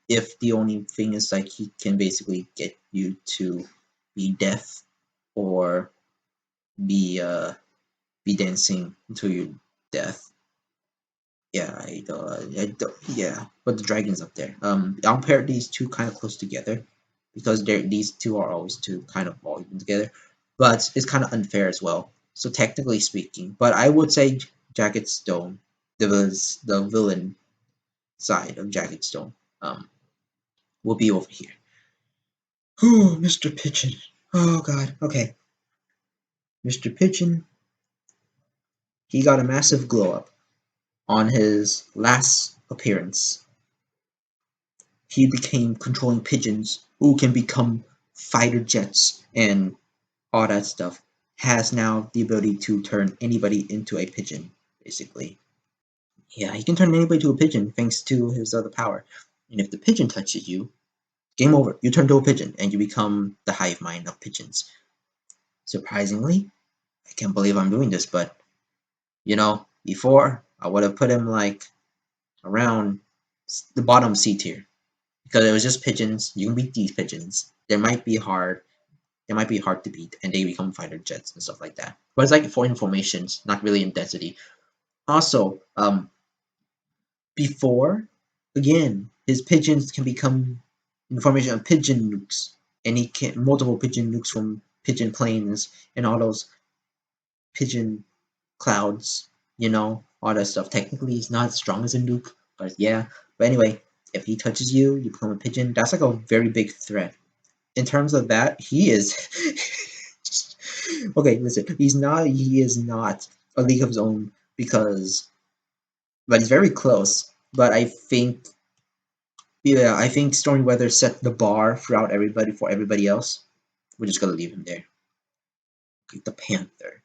if the only thing is like he can basically get you to be deaf or be dancing until your death. Yeah, yeah. But the dragon's up there. I'll pair these two kind of close together because these two are always two kind of volume together. But it's kind of unfair as well. So technically speaking, but I would say Jagged Stone, the villain side of Jagged Stone, will be over here. Oh, Mr. Pigeon. Oh God. Okay, Mr. Pigeon. He got a massive glow up on his last appearance. he became controlling pigeons who can become fighter jets and all that stuff, has now the ability to turn anybody into a pigeon, basically. Yeah, he can turn anybody to a pigeon thanks to his other power. And if the pigeon touches you, game over. You turn to a pigeon and you become the hive mind of pigeons. Surprisingly, I can't believe I'm doing this, but before I would have put him like around the bottom C tier because it was just pigeons. You can beat these pigeons. They might be hard to beat, and they become fighter jets and stuff like that. But it's like for informations, not really in density. Also, before, again, his pigeons can become in the formation of pigeon nukes, and he can multiple pigeon nukes from pigeon planes and all those pigeon clouds, all that stuff. Technically, he's not as strong as a nuke, but yeah. But anyway, if he touches you, you become a pigeon. That's like a very big threat. In terms of that, he is. Okay, listen. He is not a league of his own because, but he's very close. But I think, yeah, I think Stormy Weather set the bar throughout everybody for everybody else. We're just gonna leave him there. Okay, the Panther.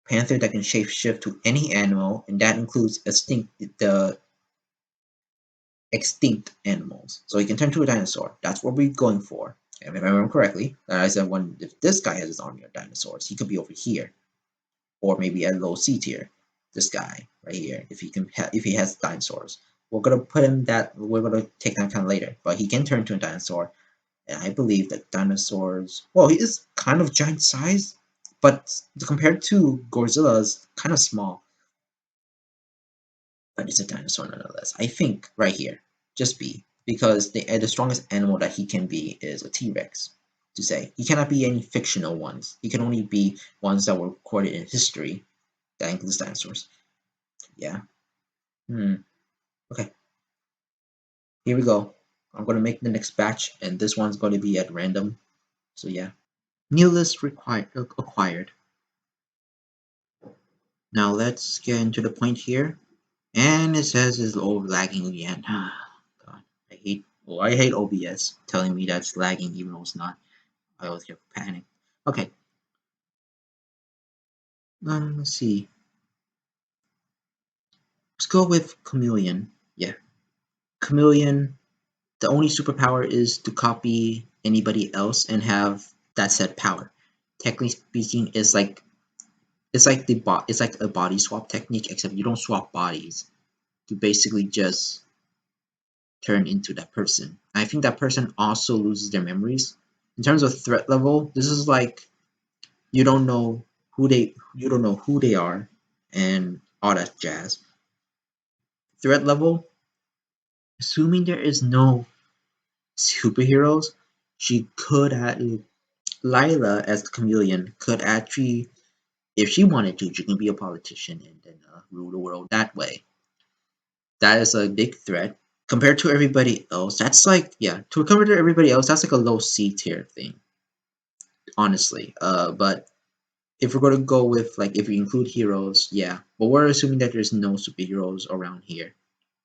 Panther that can shapeshift to any animal, and that includes the extinct animals. So he can turn to a dinosaur. That's what we're going for. And if I remember correctly, I said if this guy has his army of dinosaurs, he could be over here, or maybe at low C tier. This guy right here, if he has dinosaurs, we're gonna put him that. We're gonna take that kind of later, but he can turn to a dinosaur, and I believe that dinosaurs. Well, he is kind of giant size, but compared to Godzilla, is kind of small. But it's a dinosaur nonetheless. I think right here, just B, because the strongest animal that he can be is a T-Rex. To say he cannot be any fictional ones. He can only be ones that were recorded in history. That includes dinosaurs. Yeah. Okay. Here we go. I'm gonna make the next batch, and this one's going to be at random. So yeah. New list acquired. Now let's get into the point here. And it says it's all lagging again. God, I hate OBS telling me that's lagging even though it's not. I always get panicked. Okay. Let's see. Let's go with Chameleon. Yeah. Chameleon, the only superpower is to copy anybody else and have that said power. Technically speaking, it's like a body swap technique, except you don't swap bodies. You basically just turn into that person. I think that person also loses their memories. In terms of threat level, this is like you don't know who they are and all that jazz. Threat level, assuming there is no superheroes, she could have Lila as the chameleon could actually, if she wanted to, she can be a politician and then rule the world that way. That is a big threat compared to everybody else. That's like compared to everybody else, that's like a low C tier thing, honestly. But if we're going to go with like if we include heroes, yeah, but we're assuming that there's no superheroes around here,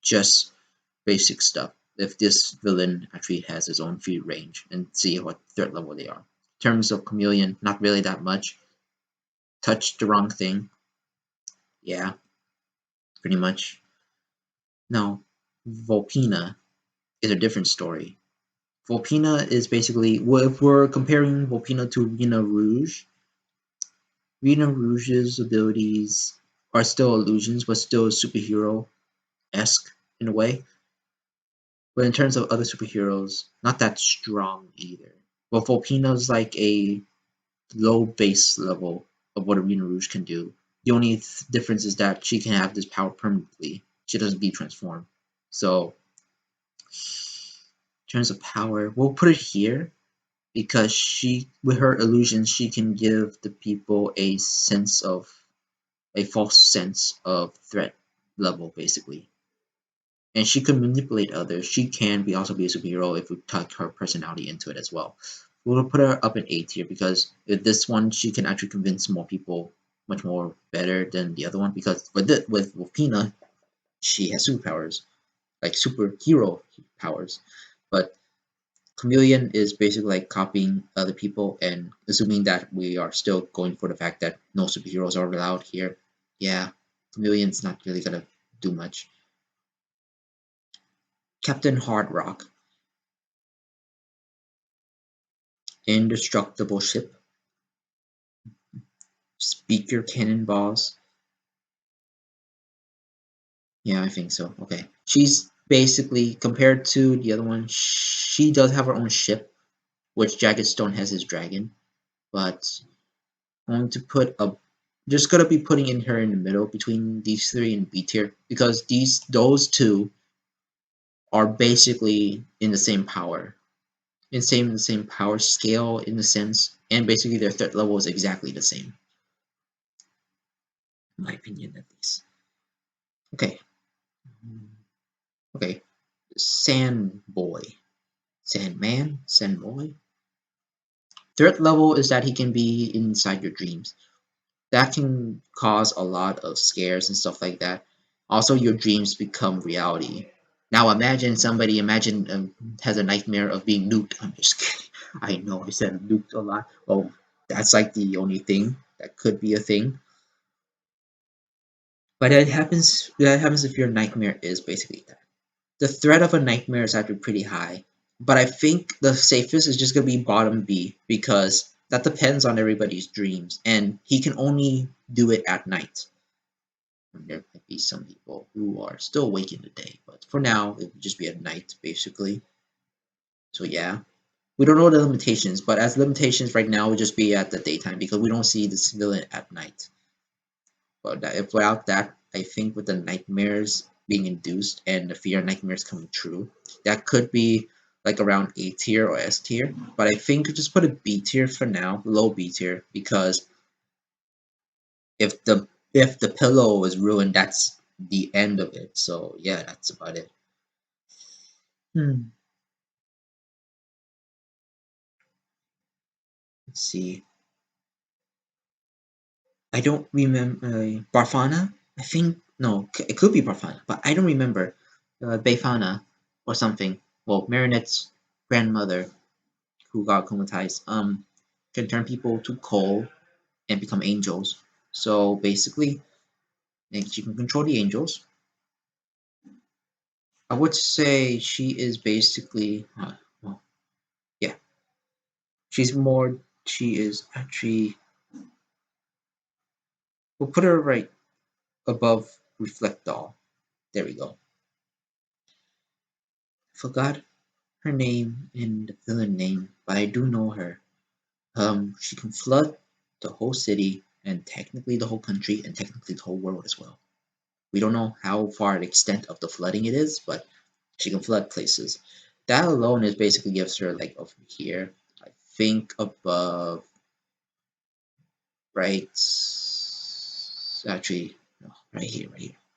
just basic stuff. If this villain actually has his own free range and see what threat level they are. In terms of chameleon, not really that much. Touch the wrong thing, yeah, pretty much. No, Volpina is a different story. Volpina is basically, well, if we're comparing Volpina to Rena Rouge's abilities are still illusions, but still superhero-esque in a way. But in terms of other superheroes, not that strong either. Well, Volpina's like a low base level of what a Rena Rouge can do. The only difference is that she can have this power permanently. She doesn't be transformed. So, in terms of power, we'll put it here because with her illusions, she can give the people a false sense of threat level, basically. And she can manipulate others. She can also be a superhero if we tuck her personality into it as well. We'll put her up in A tier because with this one, she can actually convince more people much more better than the other one because with Wolfina, she has superpowers. like superhero powers. But Chameleon is basically like copying other people and assuming that we are still going for the fact that no superheroes are allowed here. Yeah, Chameleon's not really gonna do much. Captain Hard Rock, indestructible ship, speaker cannonballs. Yeah, I think so. Okay. She's basically, compared to the other one, she does have her own ship, which Jagged Stone has his dragon. But I'm going to put a, just gonna be putting in her in the middle between these three and B tier because those two are basically in the same power, in the same power scale in a sense, and basically their threat level is exactly the same, in my opinion at least. Okay. Okay. Sand Boy. Sandman? Sandboy? Threat level is that he can be inside your dreams. That can cause a lot of scares and stuff like that. Also, your dreams become reality. Now, imagine has a nightmare of being nuked. I'm just kidding. I know I said nuked a lot. Oh, that's like the only thing that could be a thing. But it happens. That happens if your nightmare is basically that. The threat of a nightmare is actually pretty high, but I think the safest is just gonna be bottom B because that depends on everybody's dreams, and he can only do it at night. And there might be some people who are still awake in the day, but for now it would just be at night basically. So yeah, we don't know the limitations, but as limitations right now would just be at the daytime because we don't see the villain at night. But if without that, I think with the nightmares being induced and the fear nightmares coming true, that could be like around A tier or S tier. But I think just put a B tier for now, low B tier, because if the pillow is ruined, that's the end of it. So yeah, that's about it. Hmm. Let's see. I don't remember Barfana. I think no, it could be Barfana, but I don't remember. Befana or something. Well, Marinette's grandmother who got comatized can turn people to coal and become angels. So basically, and she can control the angels. I would say she is basically, well, yeah, she's more. She is actually. We'll put her right above Reflect Doll. There we go. Forgot her name and the villain name, but I do know her. She can flood the whole city and technically the whole country and technically the whole world as well. We don't know how far the extent of the flooding it is, but she can flood places. That alone is basically gives her like over here. I think above right actually no, right here.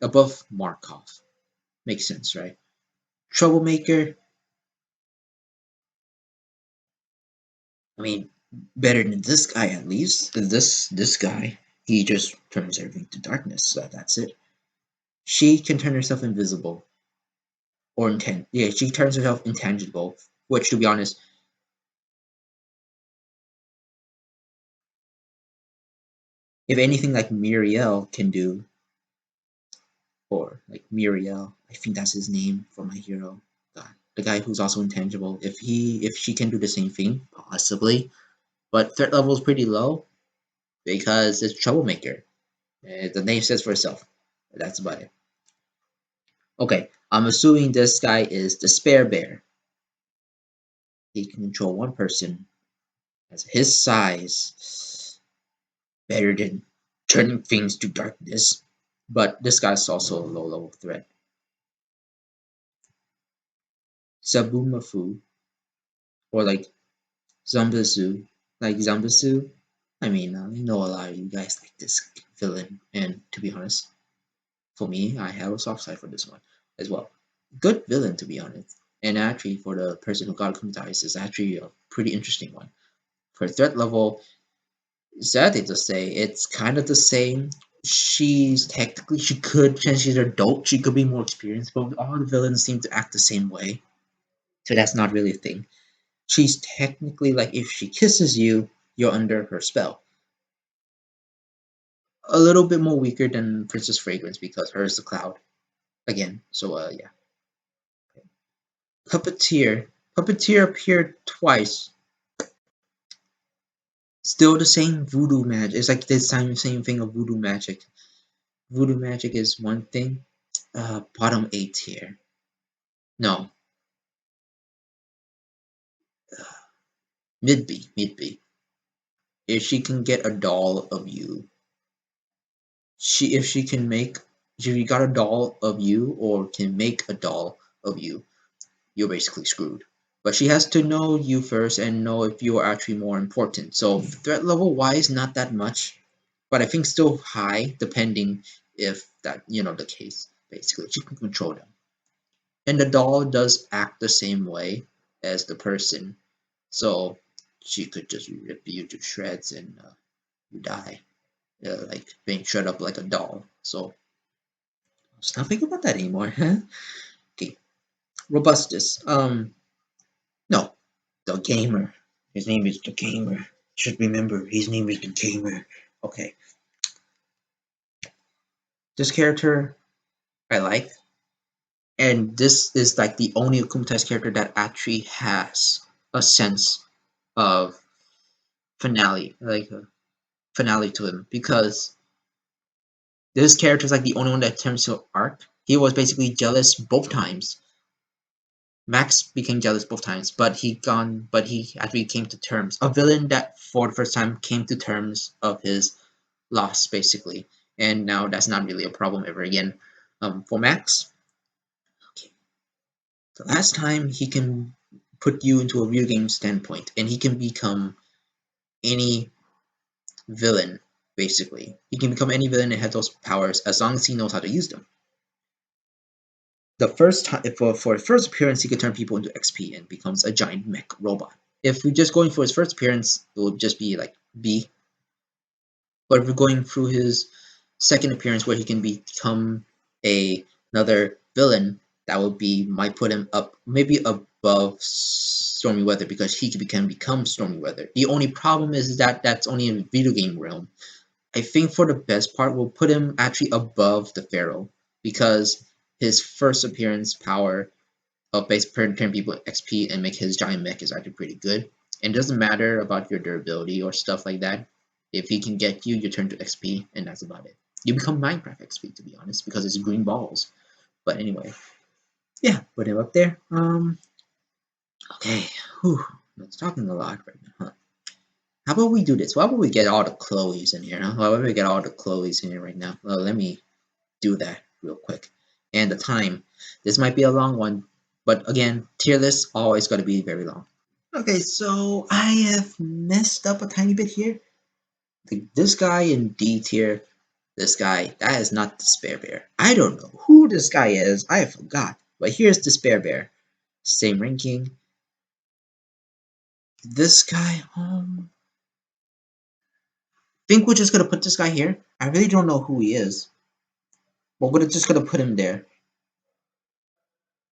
Above Markov. Makes sense, right? Troublemaker, I mean better than this guy at least. This guy, he just turns everything to darkness, so that's it. She can turn herself invisible. Or intent. Yeah, she turns herself intangible, which to be honest, if anything like Muriel can do, or like Muriel, I think that's his name for my hero. God, the guy who's also intangible. If she can do the same thing, possibly. But threat level is pretty low because it's troublemaker. The name says for itself. That's about it. Okay, I'm assuming this guy is the spare bear. He can control one person as his size, better than turning things to darkness. But this guy's also a low level threat. Sabumafu, or like Zombisu, like Zombisu. I mean, I know a lot of you guys like this villain, and to be honest, for me, I have a soft side for this one as well. Good villain, to be honest. And actually, for the person who got hypnotized, is actually a pretty interesting one. For threat level, it's sad to say, it's kind of the same she's technically she could since she's an adult, she could be more experienced, but all the villains seem to act the same way. So that's not really a thing. She's technically like if she kisses you, you're under her spell. A little bit more weaker than Princess Fragrance because hers is a cloud again. So yeah. Puppeteer. Puppeteer appeared twice. Still the same voodoo magic. It's like the same thing of voodoo magic. Voodoo magic is one thing. Bottom A tier. No, mid B, mid B. If she can get a doll of you, if she can make, if you got a doll of you or can make a doll of you, you're basically screwed. But she has to know you first and know if you are actually more important. So threat level wise, not that much, but I think still high, depending if that the case. Basically, she can control them, and the doll does act the same way as the person, so she could just rip you to shreds and you die, like being shred up like a doll. So let's not think about that anymore. Okay, robustus. No, the gamer. His name is the gamer. Should remember, his name is the gamer. Okay, this character I like, and this is like the only Akumatai's character that actually has a sense of finale, like a finale to him, because this character is like the only one that turns to arc. He was basically jealous both times. Max became jealous both times, but he actually came to terms. A villain that for the first time came to terms of his loss, basically, and now that's not really a problem ever again. For Max, okay, the last time he can put you into a video game standpoint, and he can become any villain, basically. He can become any villain and have those powers as long as he knows how to use them. The first time for his first appearance, he can turn people into XP and becomes a giant mech robot. If we're just going for his first appearance, it will just be like B. But if we're going through his second appearance where he can become another villain, that would be might put him up maybe above Stormy Weather because he can become Stormy Weather. The only problem is that that's only in video game realm. I think for the best part, we'll put him actually above the Pharaoh because his first appearance power of base turn people XP and make his giant mech is actually pretty good. And it doesn't matter about your durability or stuff like that. If he can get you, you turn to XP, and that's about it. You become Minecraft XP, to be honest, because it's green balls. But anyway, yeah, put him up there. Okay, whew, that's talking a lot right now, huh? How about we do this? Why would we get all the Chloes in here? Huh? Why would we get all the Chloes in here right now? Well, let me do that real quick. And the time. This might be a long one, but again, tier list always got to be very long. Okay, so I have messed up a tiny bit here. This guy in D tier, this guy, that is not Despair Bear. I don't know who this guy is. I forgot. But here's Despair Bear. Same ranking. This guy, think we're just gonna put this guy here. I really don't know who he is. But we're just gonna put him there.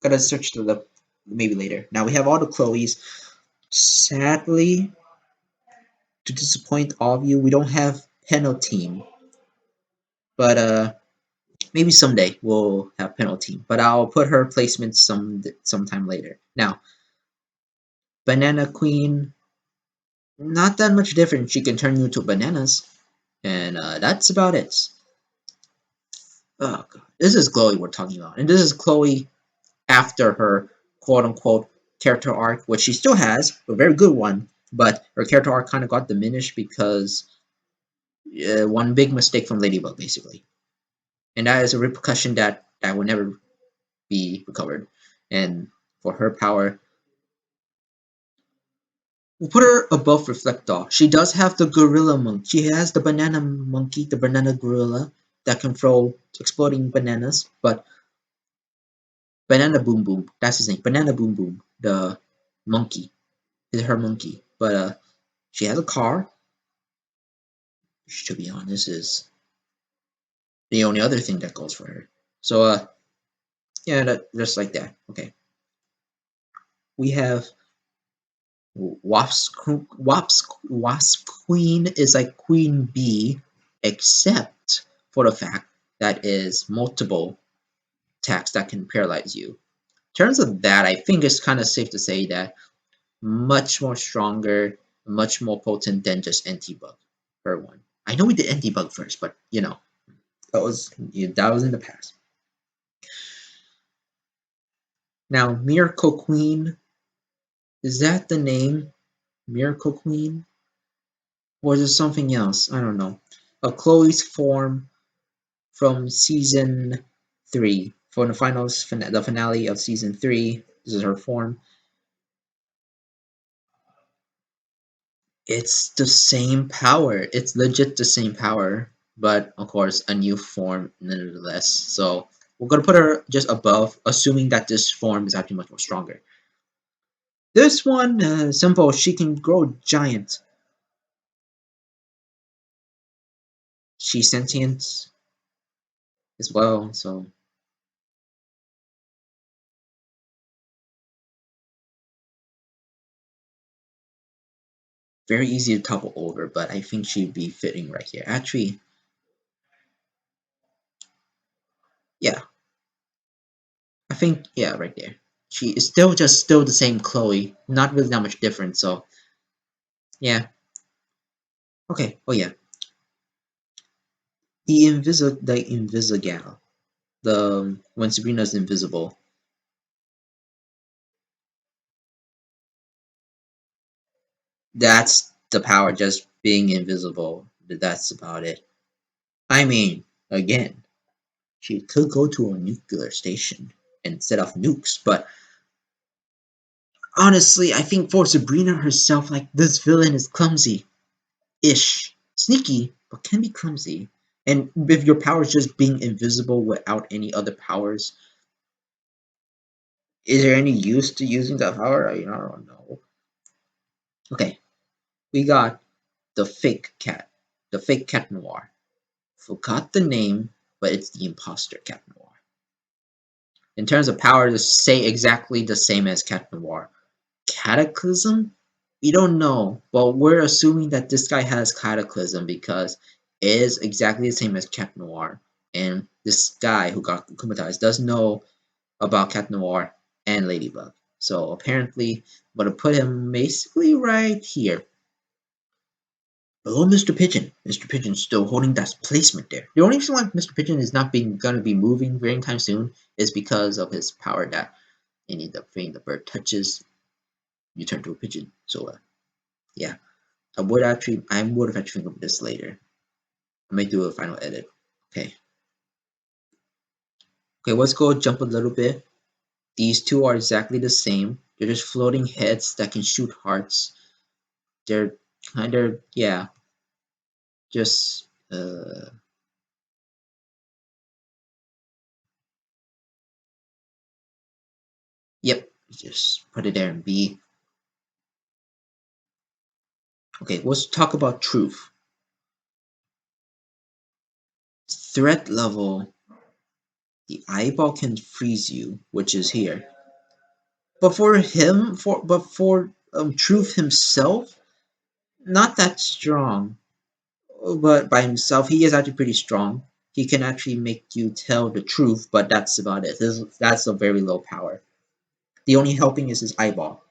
Gotta search the left maybe later. Now we have all the Chloes. Sadly, to disappoint all of you, we don't have Penalteam. But maybe someday we'll have Penalteam. But I'll put her placement sometime later. Now, Banana Queen, not that much different. She can turn you into bananas. And that's about it. Oh god. This is Chloe we're talking about. And this is Chloe after her quote-unquote character arc, which she still has, a very good one, but her character arc kind of got diminished because one big mistake from Ladybug, basically. And that is a repercussion that will never be recovered. And for her power, we'll put her above Reflector. She does have the Gorilla Monkey. She has the Banana Monkey, the Banana Gorilla, that can throw exploding bananas, but Banana Boom Boom, that's his name. Banana Boom Boom, the monkey, is her monkey. But she has a car, which to be honest is the only other thing that goes for her. So yeah, that just like that. Okay, we have Wasp Queen is like Queen Bee, except for the fact that is multiple attacks that can paralyze you. In terms of that, I think it's kind of safe to say that much more stronger, much more potent than just Antibug per one. I know we did Antibug first, but you know that was in the past. Now, Miracle Queen, is that the name? Miracle Queen? Or is it something else? I don't know. Chloe's form from season 3. For the the finale of season 3. This is her form. It's the same power. It's legit the same power, but of course a new form nonetheless. So we're gonna put her just above, assuming that this form is actually much more stronger. This one, simple. She can grow giant. She's sentient as well, so very easy to topple over. But I think she'd be fitting right here. Actually, yeah, I think yeah, right there. She is still the same Chloe. Not really that much different. So yeah. Okay. Oh yeah. The Invisigal. The when Sabrina's invisible. That's the power, just being invisible. That's about it. I mean, again, she could go to a nuclear station and set off nukes, but honestly, I think for Sabrina herself, like this villain is clumsy-ish, sneaky, but can be clumsy. And if your power is just being invisible without any other powers, is there any use to using that power? I don't know. Okay, we got the fake cat, the fake cat noir. Forgot the name, but it's the imposter cat noir. In terms of power, to say exactly the same as cat noir. Cataclysm? We don't know, but we're assuming that this guy has Cataclysm because it is exactly the same as Cat Noir. And this guy who got Kumatized does know about Cat Noir and Ladybug. So apparently, I'm going to put him basically right here. Below Mr. Pigeon. Mr. Pigeon's still holding that placement there. The only reason why Mr. Pigeon is not gonna be moving very anytime soon is because of his power that any the thing the bird touches, you turn to a pigeon. So yeah. I would have actually think of this later. I may do a final edit. Okay. Okay, let's go jump a little bit. These two are exactly the same. They're just floating heads that can shoot hearts. They're kind of yeah, just yep. Just put it there and B. Okay, let's talk about truth. Threat level, the eyeball can freeze you, which is here. But for Truth himself, not that strong. But by himself, he is actually pretty strong. He can actually make you tell the truth, but that's about it. That's a very low power. The only helping is his eyeball,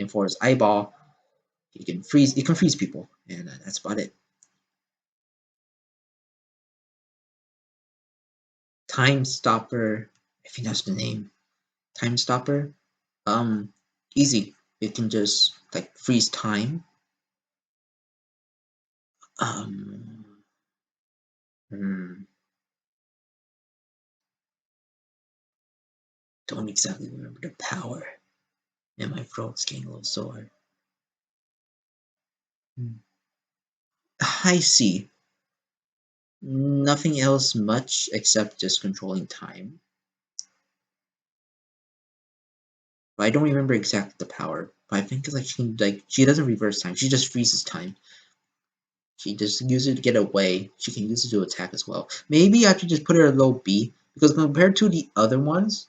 and for his eyeball, he can freeze. He can freeze people, and that's about it. Time Stopper. I think that's the name. Time Stopper. Um, easy. It can just like freeze time. Um, hmm, don't exactly remember the power, and my throat's getting a little sore. Hmm. I see. Nothing else much except just controlling time. But I don't remember exactly the power. But I think it's like she doesn't reverse time. She just freezes time. She just uses it to get away. She can use it to attack as well. Maybe I should just put her at low B, because compared to the other ones,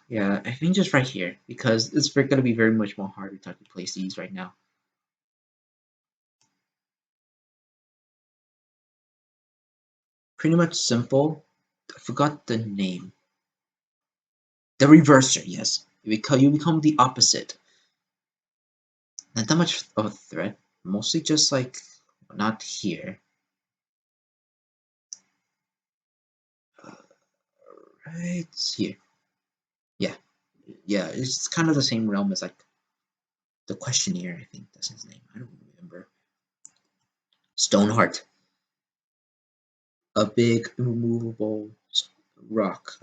yeah, I think just right here, because it's going to be very much more harder to place these right now. Pretty much simple. I forgot the name. The reverser, yes. You become the opposite. Not that much of a threat. Mostly just like not here. Uh, right here. Yeah. Yeah, it's kind of the same realm as like the questionnaire, I think that's his name. I don't remember. Stoneheart. A big immovable rock.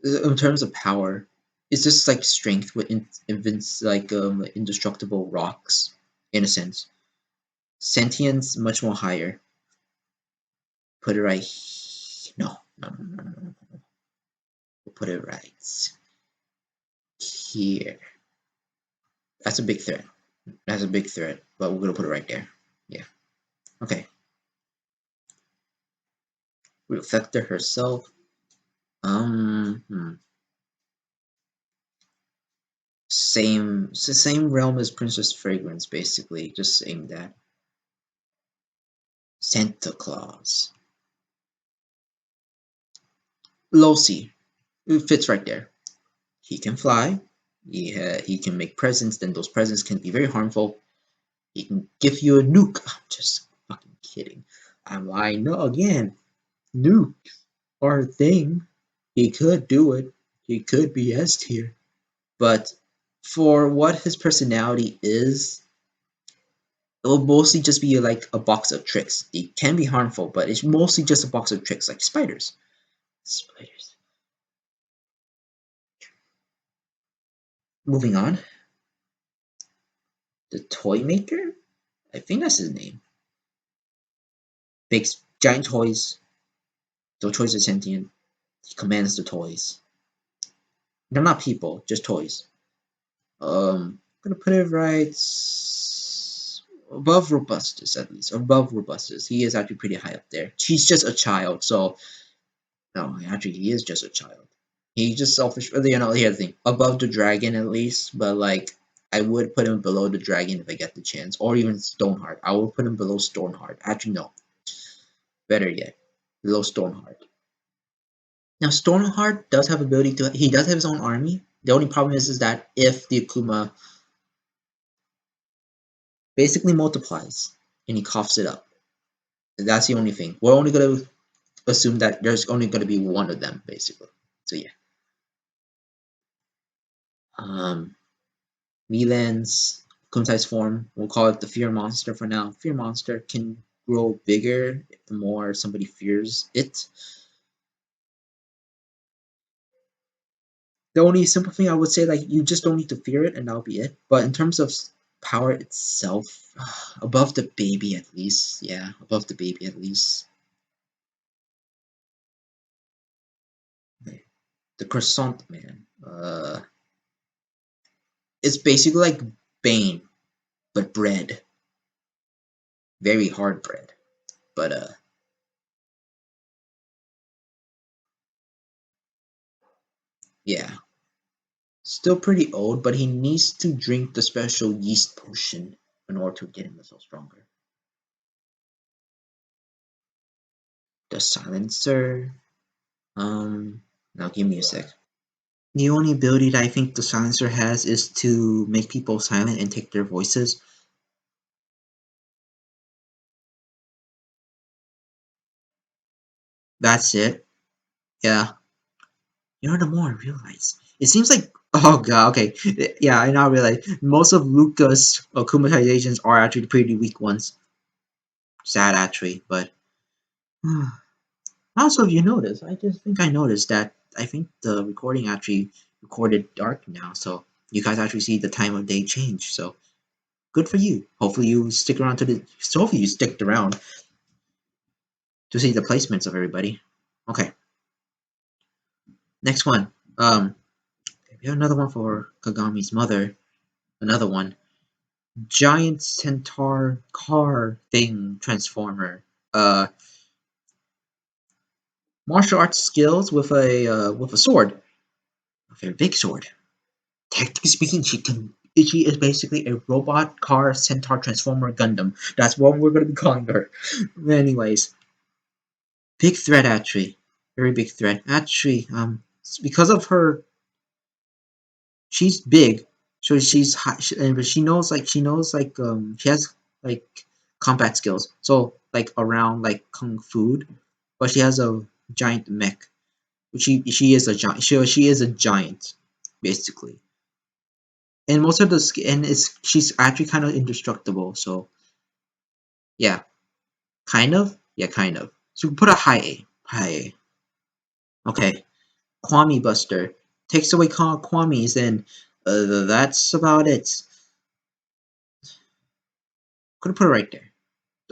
In terms of power, it's just like strength with indestructible rocks, in a sense. Sentience much more higher. Put it right. No, no, no, no, no, no. We'll put it right here. That's a big threat. That's a big threat, but we're gonna put it right there. Yeah. Okay. Reflector herself. Hmm. It's the same realm as Princess Fragrance, basically. Just saying that. Santa Claus. Losi. It fits right there. He can fly. He can make presents, then those presents can be very harmful. He can give you a nuke. I'm just fucking kidding. I know again. Nukes are a thing. He could do it. He could be S tier. But for what his personality is, it will mostly just be like a box of tricks. It can be harmful, but it's mostly just a box of tricks, like spiders. Spiders. Moving on. The Toy Maker? I think that's his name. Makes giant toys. The toys are sentient. He commands the toys. They're not people, just toys. I'm gonna put it right above Robustus, at least. Above Robustus. He is actually pretty high up there. He's just a child, so no, actually he is just a child. He's just selfish. Here's the thing. Above the dragon at least, but like I would put him below the dragon if I get the chance. Or even Stoneheart. I would put him below Stoneheart. Actually no. Better yet. Below Stoneheart. Now Stoneheart does have ability to he does have his own army. The only problem is that if the Akuma basically multiplies and he coughs it up. That's the only thing. We're only gonna assume that there's only gonna be one of them, basically. So yeah. Um Milan's Kuntai's form, we'll call it the Fear Monster for now. Fear Monster can grow bigger the more somebody fears it. The only simple thing I would say, like, you just don't need to fear it and that'll be it. But in terms of power itself, above the baby at least. Yeah, above the baby at least. Okay. The croissant man. It's basically like Bane, but bread. Very hard bread. But yeah. Still pretty old, but he needs to drink the special yeast potion in order to get himself stronger. The silencer. Now give me a sec. The only ability that I think the silencer has is to make people silent and take their voices. That's it. Yeah. The more I realize. It seems like oh god, okay. Yeah, I now realize most of Luca's akumatizations are actually pretty weak ones. Sad actually, but also if you notice, I just think I noticed that I think the recording actually recorded dark now, so you guys actually see the time of day change. So good for you. Hopefully you stick around hopefully you sticked around to see the placements of everybody. Okay. Next one. We have another one for Kagami's mother. Another one. giant centaur car thing transformer. Martial arts skills with a sword, a very big sword. Technically speaking, she is basically a robot car centaur transformer Gundam. That's what we're gonna be calling her. Anyways, big threat actually, very big threat actually. Because of her, she's big, so she's high, but she has like combat skills. So like around like kung fu, but she has a giant mech. She is a giant. She is a giant, basically. And most of the and is she's actually kind of indestructible. So yeah, kind of. Yeah, kind of. So put a high A. High A. Okay. Kwame Buster takes away Kwame's, and that's about it. Could have put it right there.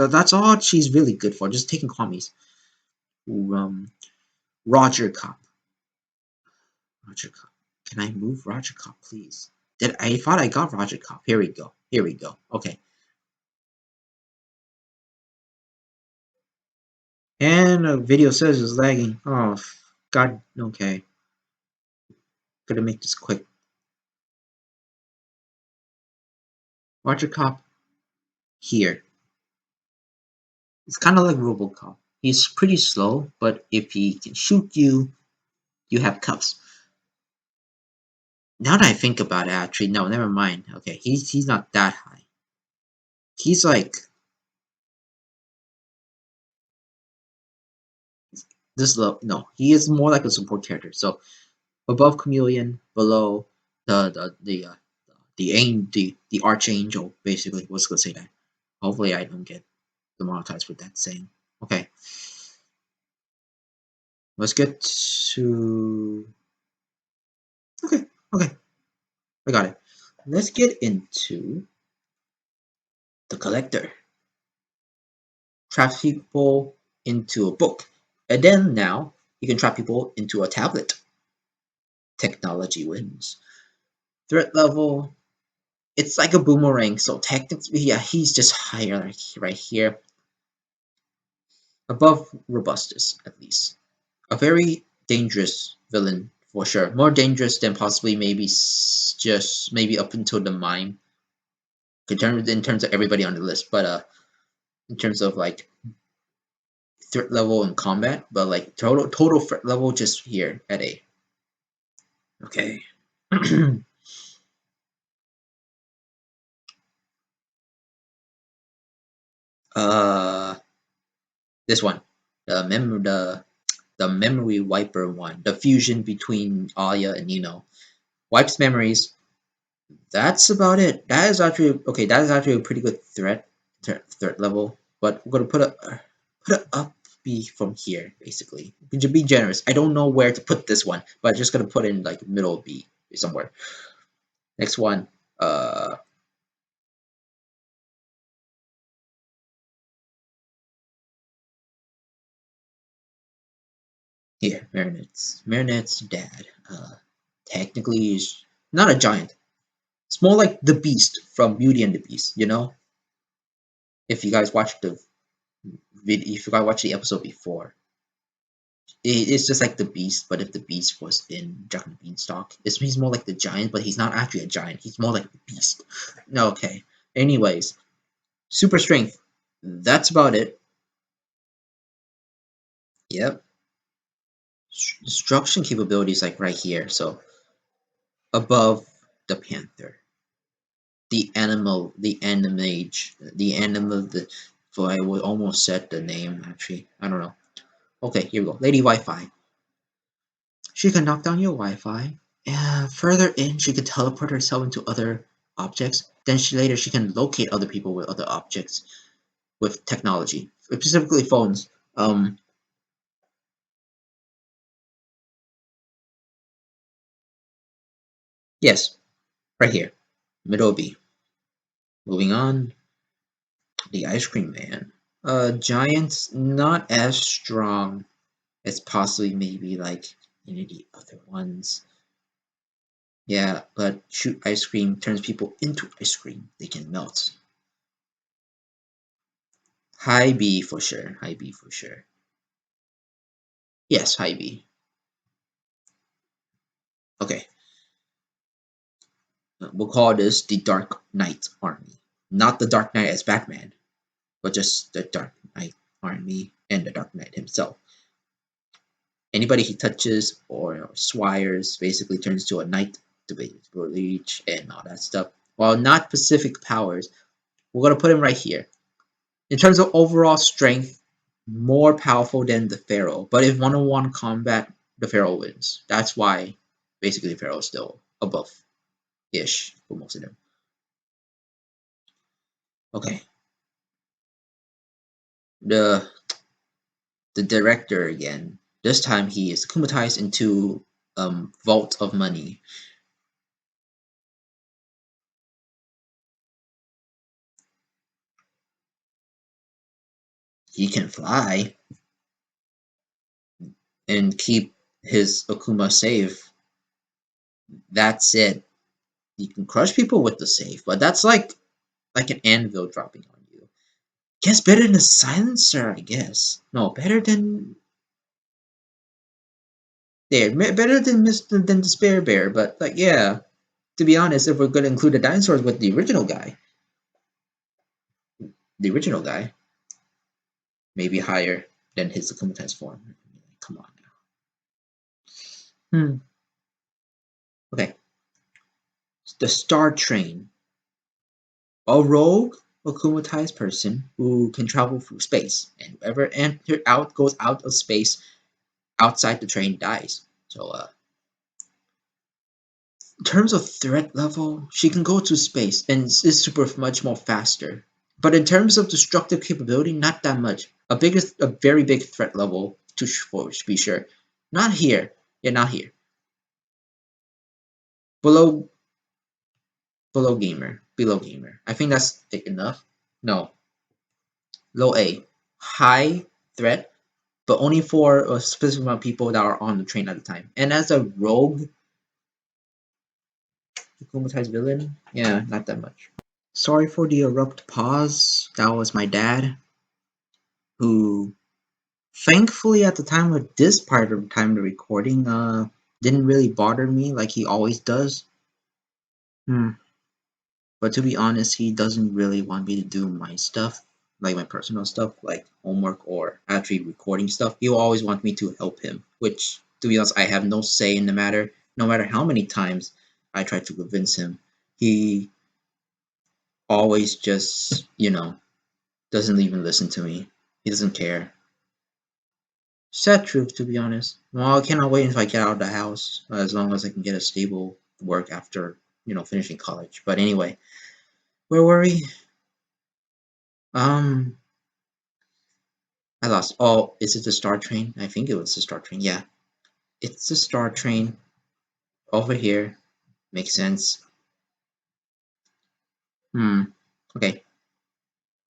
That's all she's really good for. Just taking Kwame's. Um, Roger Cop. Roger Cop. Can I move Roger Cop, please? I thought I got Roger Cop. Here we go. Here we go. Okay. And a video says it's lagging. Oh, God. Okay. Gotta make this quick. Roger Cop here. It's kind of like Robocop. He's pretty slow, but if he can shoot you, you have cuffs. Now that I think about it, actually, no, never mind. Okay, he's not that high. He's like this low. No, he is more like a support character. So above Chameleon, below the Archangel, basically. Let's go say that. Hopefully, I don't get demonetized with that saying. Okay, let's get to. Okay, okay, I got it. Let's get into the collector. Trap people into a book, and then now you can trap people into a tablet. Technology wins. Threat level, it's like a boomerang, so technically, yeah, he's just higher like right here, above Robustus at least. A very dangerous villain for sure, more dangerous than possibly maybe just maybe up until the mime. In terms of everybody on the list, but in terms of like threat level in combat, but like total threat level just here at A. Okay. uh, this one, the memory wiper one, the fusion between Aya and Nino, wipes memories. That's about it. That is actually okay. That is actually a pretty good threat level. But we're gonna put it up B from here basically. To be generous, I don't know where to put this one, but I'm just gonna put it in like middle B somewhere. Next one, here, Marinette's dad. Technically, he's not a giant. It's more like the Beast from Beauty and the Beast. You know, if you guys watched the video, if you guys watched the episode before, it's just like the Beast, but if the Beast was in Jack and Beanstalk, he's more like the giant, but he's not actually a giant. He's more like the Beast. Okay. Anyways, super strength. That's about it. Yep. Destruction capabilities like right here. So above the Panther, the animal. For I would almost said the name actually. I don't know. Okay, here we go. Lady Wi-Fi. She can knock down your Wi-Fi. Further in, she can teleport herself into other objects. Then later she can locate other people with other objects with technology, specifically phones. Yes, right here, middle B. Moving on, the Ice Cream Man. Giants not as strong as possibly maybe like any of the other ones. Yeah, but shoot ice cream turns people into ice cream. They can melt. High B for sure. High B for sure. Yes, high B. Okay. We'll call this the Dark Knight Army. Not the Dark Knight as Batman, but just the Dark Knight Army and the Dark Knight himself. Anybody he touches or swires basically turns to a knight to be reach and all that stuff. While not specific powers, we're gonna put him right here. In terms of overall strength, more powerful than the Pharaoh. But if one-on-one combat, the Pharaoh wins. That's why basically the Pharaoh is still above-ish for most of them. Okay. The director again. This time he is akumatized into vault of money. He can fly and keep his Akuma safe. That's it. You can crush people with the safe, but that's like an anvil dropping on you. Guess better than a silencer, I guess. No, better than better than Mr. than Despair Bear, but like yeah. To be honest, if we're gonna include the dinosaurs with the original guy, maybe higher than his Akumatized form. Come on now. Okay. The Star Train. A rogue akumatized person who can travel through space, and whoever goes out of space outside the train dies. So in terms of threat level, she can go to space and is super much more faster. But in terms of destructive capability, not that much. A very big threat level to be sure. Not here. Yeah, not here. Below Below gamer. I think that's enough. No. Low A. High threat, but only for a specific amount of people that are on the train at the time. And as a rogue akumatized villain, yeah, not that much. Sorry for the abrupt pause. That was my dad, who thankfully at the time of this part of the time of the recording, didn't really bother me like he always does. But to be honest, he doesn't really want me to do my stuff, like my personal stuff, like homework or actually recording stuff. He'll always want me to help him, which, to be honest, I have no say in the matter. No matter how many times I try to convince him, he always just, doesn't even listen to me. He doesn't care. Sad truth, to be honest. Well, I cannot wait until I get out of the house, as long as I can get a stable work after, finishing college. But anyway, where were we? Um, I lost. Oh, is it the Star Train? I think it was the Star Train. Yeah, it's the Star Train over here. Makes sense. Okay.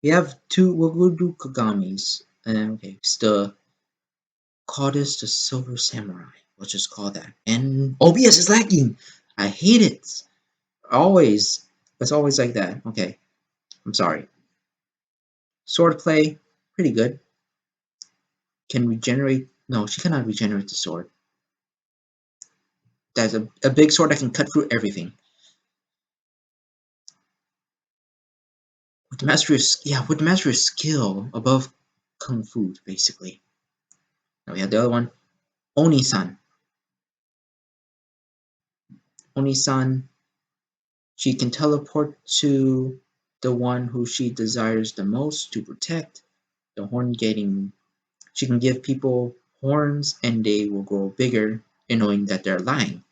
We have two. We'll do Kagamis. Okay. It's call this the Silver Samurai. Let's just call that. And OBS is lagging. I hate it. Always. It's always like that. Okay. I'm sorry. Swordplay. Pretty good. Can regenerate. No, she cannot regenerate the sword. That's a big sword that can cut through everything. With the mastery of skill above kung fu, basically. Now we have the other one, Oni-san. Oni-san, she can teleport to the one who she desires the most to protect. The horn getting, she can give people horns and they will grow bigger, and knowing that they're lying.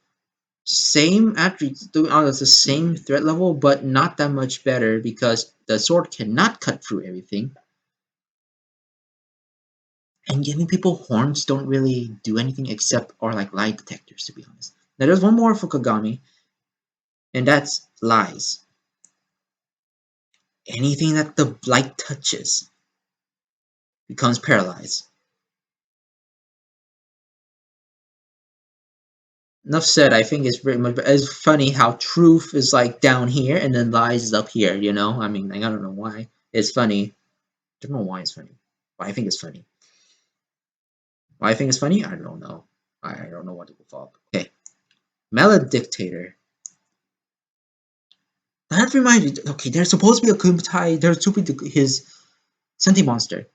Same attributes, the same threat level, but not that much better because the sword cannot cut through everything. And giving people horns don't really do anything except are like lie detectors, to be honest. Now there's one more for Kagami, and that's lies. Anything that the light touches becomes paralyzed. enough said. I think it's pretty much it's funny how truth is like down here and then lies is up here. You know, I mean, like, I don't know why it's funny. I don't know why it's funny. Why I think it's funny. Why I think it's funny? I don't know. I don't know what to follow. Okay, Maledictator. That reminds me. Okay, there's supposed to be a Kumtai. There's supposed to be his Sentimonster,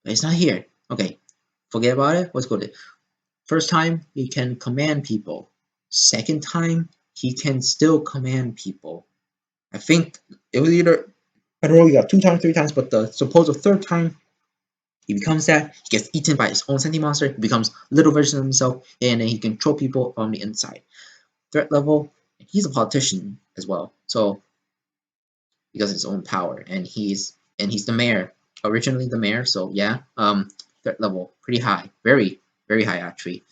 but it's not here. Okay, forget about it. Let's go to first time he can command people. Second time he can still command people. I think it was either I don't know. You got 2 times, 3 times, but the supposed third time he becomes that. He gets eaten by his own Sentimonster. He becomes little version of himself, and then he can control people from the inside. Threat level. He's a politician as well. So because of his own power, and he's the mayor, originally the mayor. So yeah, threat level pretty high, very high actually.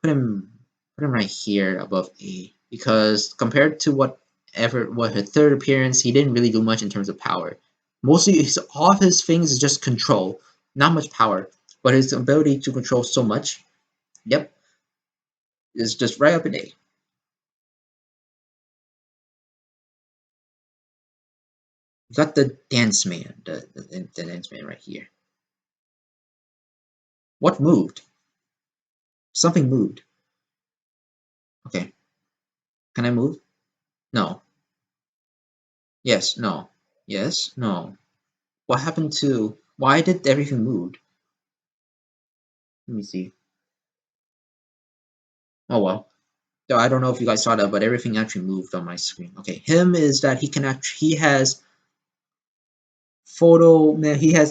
Put him right here above A because compared to what his third appearance, he didn't really do much in terms of power. Mostly, all of his things is just control, not much power, but his ability to control so much, yep, is just right up in A. You got the dance man, the dance man right here. What moved? Something moved. Okay. Can I move? No. Yes. No. Yes. No. What happened to? Why did everything move? Let me see. Oh well. So I don't know if you guys saw that, but everything actually moved on my screen. Okay. Him is that he can actually he has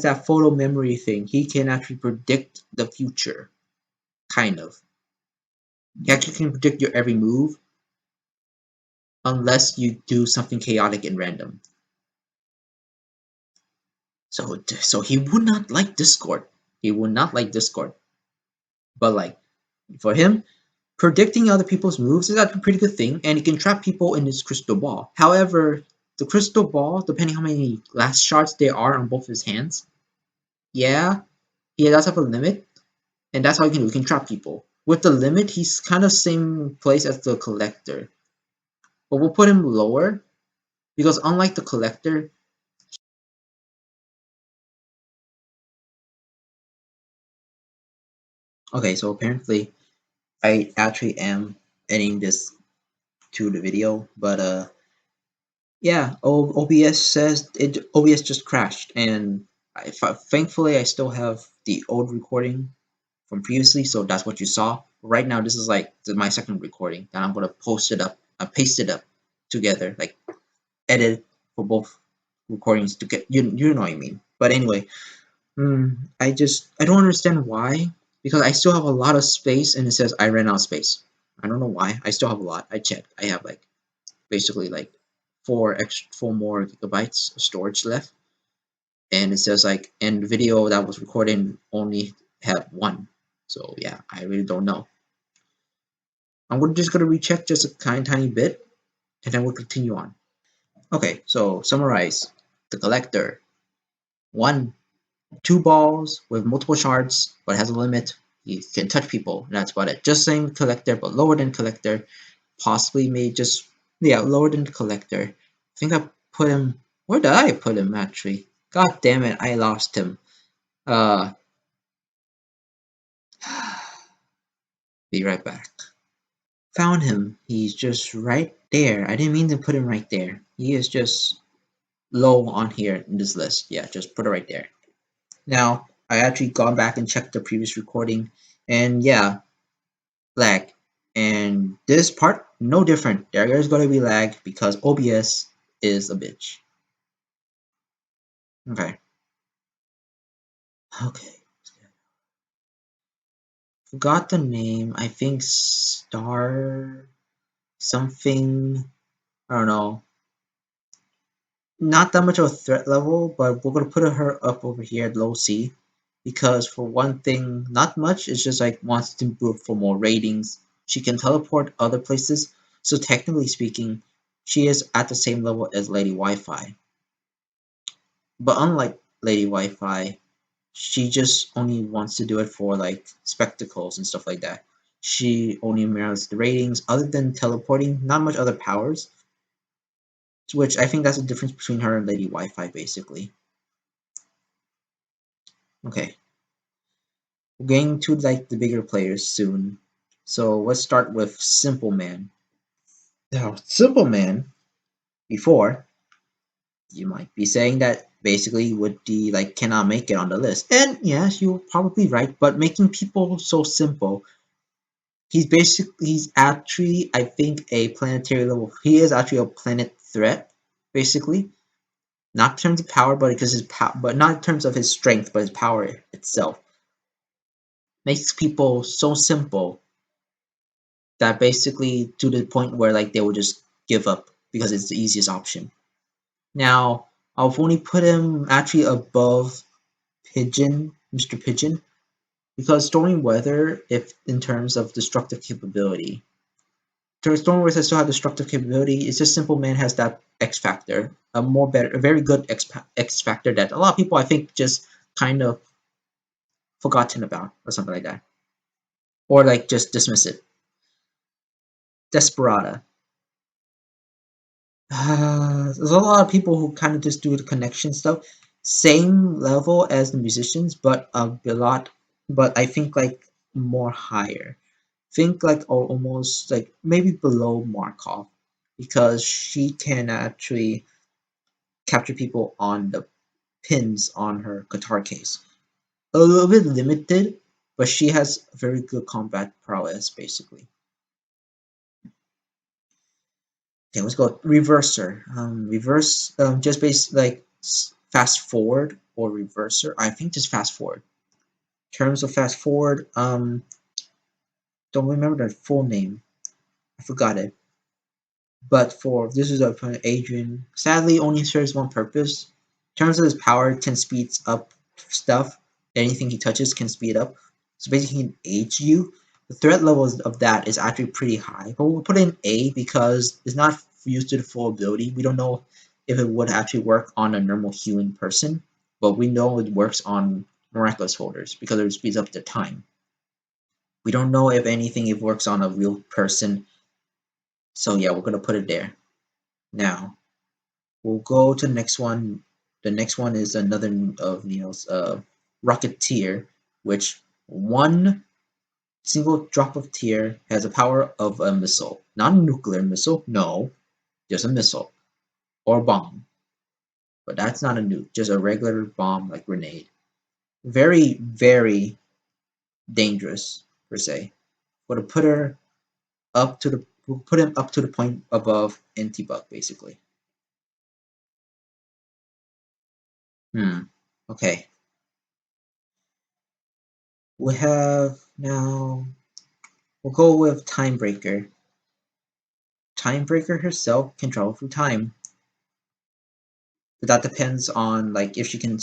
that photo memory thing. He can actually predict the future. Kind of. He actually can predict your every move unless you do something chaotic and random. So he would not like Discord. He would not like Discord. But like for him, predicting other people's moves is actually a pretty good thing, and he can trap people in his crystal ball. However, the crystal ball, depending how many glass shards there are on both his hands, yeah, he does have a limit, and that's how he can do. He can trap people. With the limit, he's kind of same place as the collector, but we'll put him lower because unlike the collector, okay, so apparently I actually am editing this to the video, but yeah, OBS says OBS just crashed, and thankfully I still have the old recording from previously, so that's what you saw. Right now, this is like my second recording, and I'm gonna post it up, paste it up together, like edit for both recordings to get you know what I mean. But anyway, I don't understand why because I still have a lot of space, and it says I ran out of space. I don't know why. I still have a lot. I checked. I have like basically like 4 more gigabytes of storage left, and it says like and the video that was recorded only had 1. So yeah, I really don't know. Just gonna recheck just a tiny bit, and then we'll continue on. Okay, so summarize the collector: 2 balls with multiple shards, but has a limit. You can touch people, and that's about it. Just same collector, but lower than collector. Possibly may just yeah, lower than collector. I think I put him where did I put him actually? God damn it, I lost him. Uh be right back. Found him. He's just right there. I didn't mean to put him right there. He is just low on here in this list. Yeah, just put it right there. Now, I actually gone back and checked the previous recording, and yeah, lag. And this part, no different. There is going to be lag because OBS is a bitch. Okay. Okay. Forgot the name. I think Star something. I don't know. Not that much of a threat level, but we're gonna put her up over here at low C because for one thing, not much. It's just like wants to improve for more ratings. She can teleport other places, so technically speaking, she is at the same level as Lady Wi-Fi. But unlike Lady Wi-Fi, she just only wants to do it for like spectacles and stuff like that. She only mirrors the ratings. Other than teleporting, not much other powers. Which I think that's the difference between her and Lady Wi-Fi, basically. Okay, we're getting to like the bigger players soon. So let's start with Simple Man. Now, Simple Man, before, you might be saying that basically would be like cannot make it on the list. And yes, you're probably right, but making people so simple, he's actually I think a planetary level. He is actually a planet threat, basically. Not in terms of power, but because his but not in terms of his strength, but his power itself. Makes people so simple that basically to the point where like they will just give up because it's the easiest option. Now, I've only put him actually above Pigeon, Mr. Pigeon, because Stormy Weather, if in terms of destructive capability, Stormy Weather still have destructive capability. It's just Simple Man has that X factor, a very good X factor that a lot of people I think just kind of forgotten about or something like that, or like just dismiss it. Desperada. There's a lot of people who kind of just do the connection stuff. Same level as the musicians, but a lot, but I think like more higher. Think like almost like maybe below Markov because she can actually capture people on the pins on her guitar case. A little bit limited, but she has very good combat prowess basically. Okay, let's go reverser. Reverse just based like fast forward or reverser. I think just fast forward. In terms of fast forward, don't remember the full name. I forgot it. But for this is a Adrian. Sadly, only serves one purpose. In terms of his power, it can speed up stuff. Anything he touches can speed up. So basically, he can age you. The threat level of that is actually pretty high. But we'll put in A because it's not used to the full ability. We don't know if it would actually work on a normal healing person, but we know it works on miraculous holders because it speeds up the time. We don't know if anything it works on a real person. So yeah, we're gonna put it there. Now we'll go to the next one. The next one is another of Neil's Rocketeer, which one single drop of tear has the power of a missile. Not a nuclear missile, no, just a missile or bomb. But that's not a nuke, just a regular bomb like grenade. Very, very dangerous per se. But to put her up to the we'll put him up to the point above Sentibug basically. Okay. We have now we'll go with Timebreaker. Timebreaker herself can travel through time. But that depends on like if she can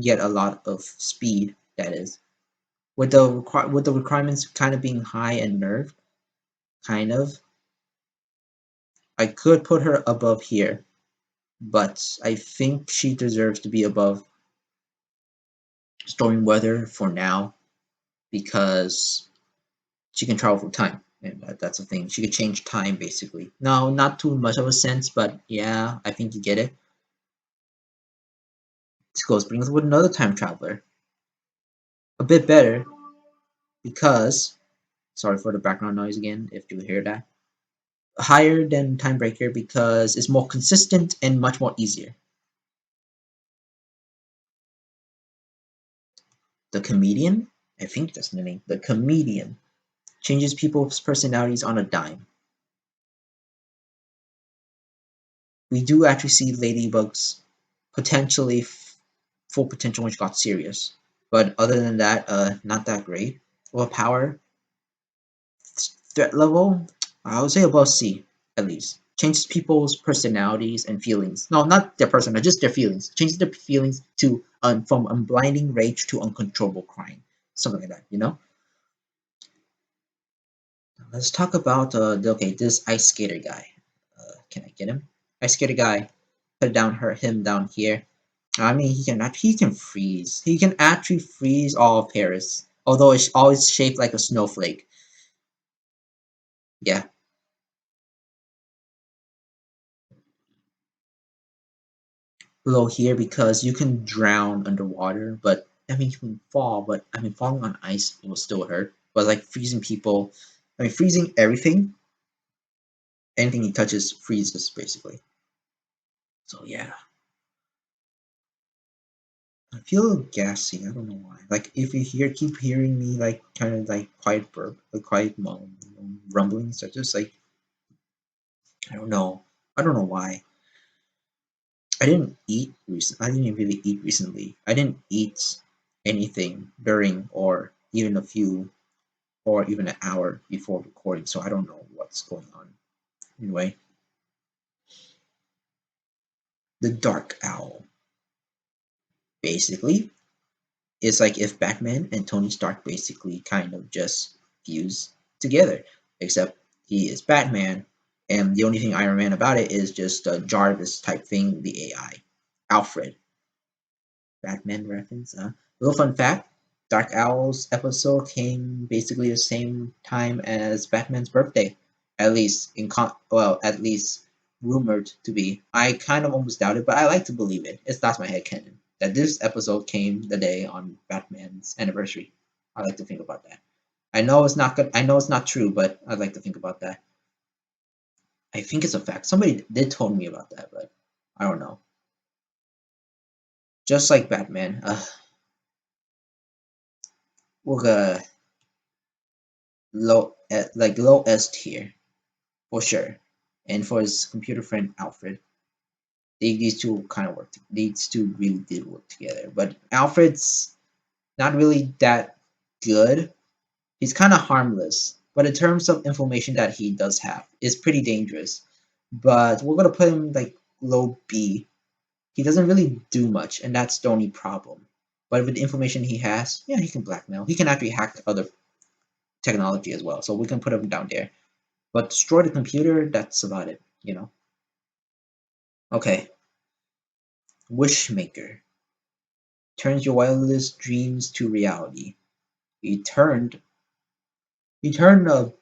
get a lot of speed, that is. With the requirements kind of being high and nerfed, kind of. I could put her above here, but I think she deserves to be above Stormy Weather for now because she can travel through time. And that's the thing. She could change time basically. No, not too much of a sense, but yeah, I think you get it. This brings us with another time traveler. A bit better because sorry for the background noise again if you hear that. Higher than Timebreaker because it's more consistent and much more easier. The Comedian, I think that's the name. The Comedian changes people's personalities on a dime. We do actually see Ladybug's potentially full potential when she got serious, but other than that, not that great. Well, power, threat level, I would say above C at least. Changes people's personalities and feelings. No, not their personality, just their feelings. Changes their feelings to from unblinding rage to uncontrollable crying, something like that. You know. Let's talk about okay, this ice skater guy. Can I get him? Ice skater guy. Put him down here. I mean, he can freeze. He can actually freeze all of Paris, although it's always shaped like a snowflake. Yeah, low here because you can drown underwater, but I mean you can fall, but I mean falling on ice will still hurt. But like freezing people, I mean freezing everything, anything he touches freezes basically. So yeah, I feel gassy. I don't know why. Like if you keep hearing me like kind of like quiet burp, like quiet rumblings, or just like I don't know. I don't know why. I didn't eat recent. I didn't really eat recently. I didn't eat anything during or even a few or even an hour before recording, so I don't know what's going on. Anyway, the Dark Owl basically is like if Batman and Tony Stark basically kind of just fuse together, except he is Batman, and the only thing Iron Man about it is just a Jarvis type thing, the AI, Alfred. Batman reference. Little fun fact: Dark Owl's episode came basically the same time as Batman's birthday, at least at least rumored to be. I kind of almost doubt it, but I like to believe it. That's my headcanon. That this episode came the day on Batman's anniversary. I like to think about that. I know it's not good. I know it's not true, but I like to think about that. I think it's a fact. Somebody did told me about that, but I don't know. Just like Batman, we'll low S tier for sure. And for his computer friend Alfred, these two kind of work. These two really did work together. But Alfred's not really that good. He's kind of harmless, but in terms of information that he does have, is pretty dangerous. But we're gonna put him like low B. He doesn't really do much, and that's the only problem. But with the information he has, yeah, he can blackmail. He can actually hack other technology as well. So we can put him down there. But destroy the computer, that's about it. Okay. Wishmaker. Turns your wildest dreams to reality. He turned he turned a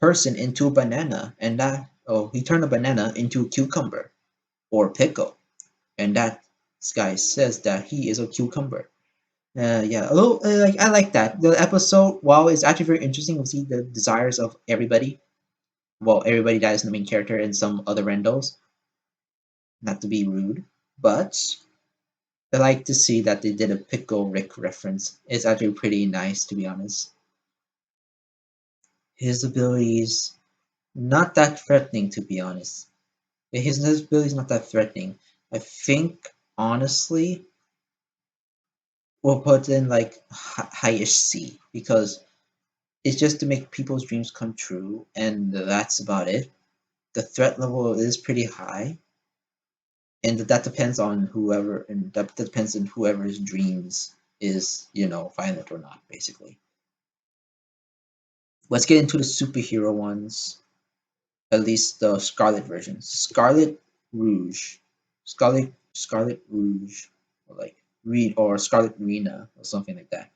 person into a banana and that he turned a banana into a cucumber or pickle. And that guy says that he is a cucumber. Yeah, like I like that. The episode, while it's actually very interesting, we see the desires of everybody. Well, everybody that is the main character and some other randos. Not to be rude, but I like to see that they did a Pickle Rick reference. It's actually pretty nice, to be honest. His abilities not that threatening, to be honest. His abilities not that threatening. I think honestly, we'll put in like highest C because it's just to make people's dreams come true, and that's about it. The threat level is pretty high, and that depends on that depends on whoever's dreams is violent or not, basically. Let's get into the superhero ones, at least the Scarlet version. Scarlet Rouge, Scarlet Rouge, or like Reed or Scarlet Rena or something like that.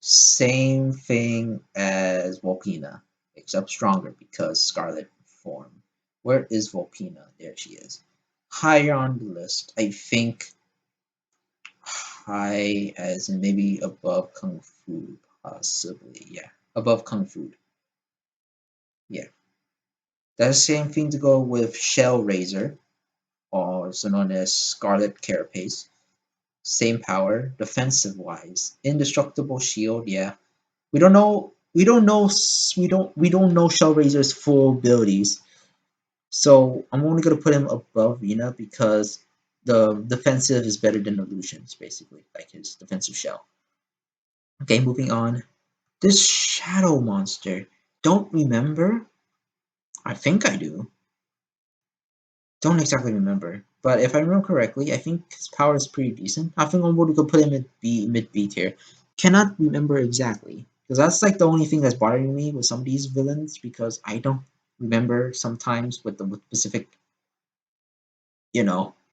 Same thing as Volpina, except stronger because Scarlet form. Where is Volpina? There she is. Higher on the list, I think high as in maybe above Kung Fu, possibly. Yeah, above Kung Fu. Yeah. That's the same thing to go with Shell Razor, also known as Scarlet Carapace. Same power, defensive wise, indestructible shield. Yeah, we don't know. We don't know. We don't know Shell Razor's full abilities. So I'm only gonna put him above Rena because the defensive is better than illusions, basically, like his defensive shell. Okay, moving on. This shadow monster. Don't remember. I think I do. Don't exactly remember, but if I remember correctly, I think his power is pretty decent. I think I'm going to put him at mid B tier. Cannot remember exactly because that's like the only thing that's bothering me with some of these villains because I don't remember sometimes with the specific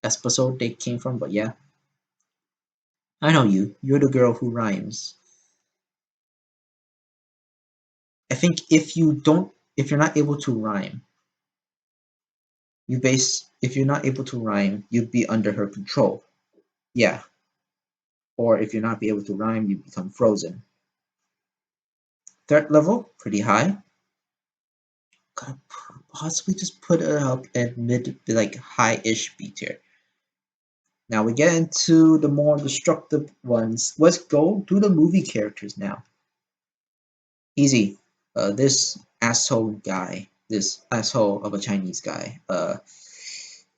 episode they came from. But yeah, I know you. You're the girl who rhymes. I think if you're not able to rhyme, if you're not able to rhyme, you'd be under her control. Yeah. Or if you're not be able to rhyme, you become frozen. Threat level, pretty high. Could possibly just put it up at mid, like high-ish B tier. Now we get into the more destructive ones. Let's go to the movie characters now. Easy. This asshole guy, this asshole of a Chinese guy.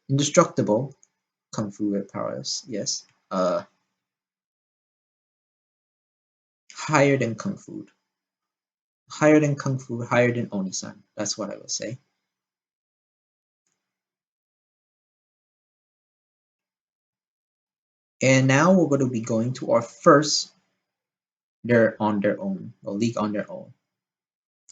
Indestructible. Kung Fu powers, yes. Higher than Kung Fu. Higher than Kung Fu, higher than Oni-san. That's what I would say. And now we're going to be going to our first They're on their own, a league on their own.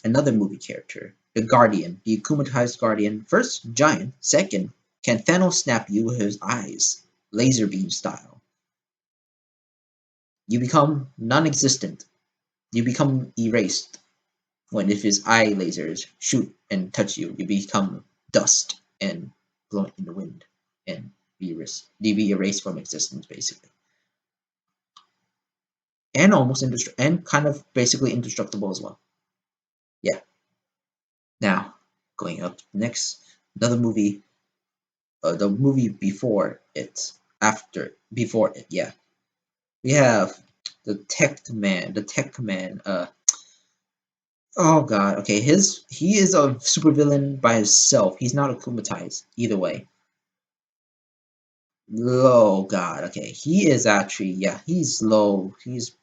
Another movie character, the Guardian, the akumatized Guardian. First, giant. Second, can Thanos snap you with his eyes, laser beam style. You become non-existent. You become erased. When if his eye lasers shoot and touch you, you become dust and blown in the wind and be erased from existence, basically. And almost and kind of basically indestructible as well. Yeah. Now, going up next, another movie, the movie before it, yeah. We have the Tech Man. Oh god, okay, he is a supervillain by himself. He's not akumatized either way. Oh god, okay, he is actually, yeah, he's low. He's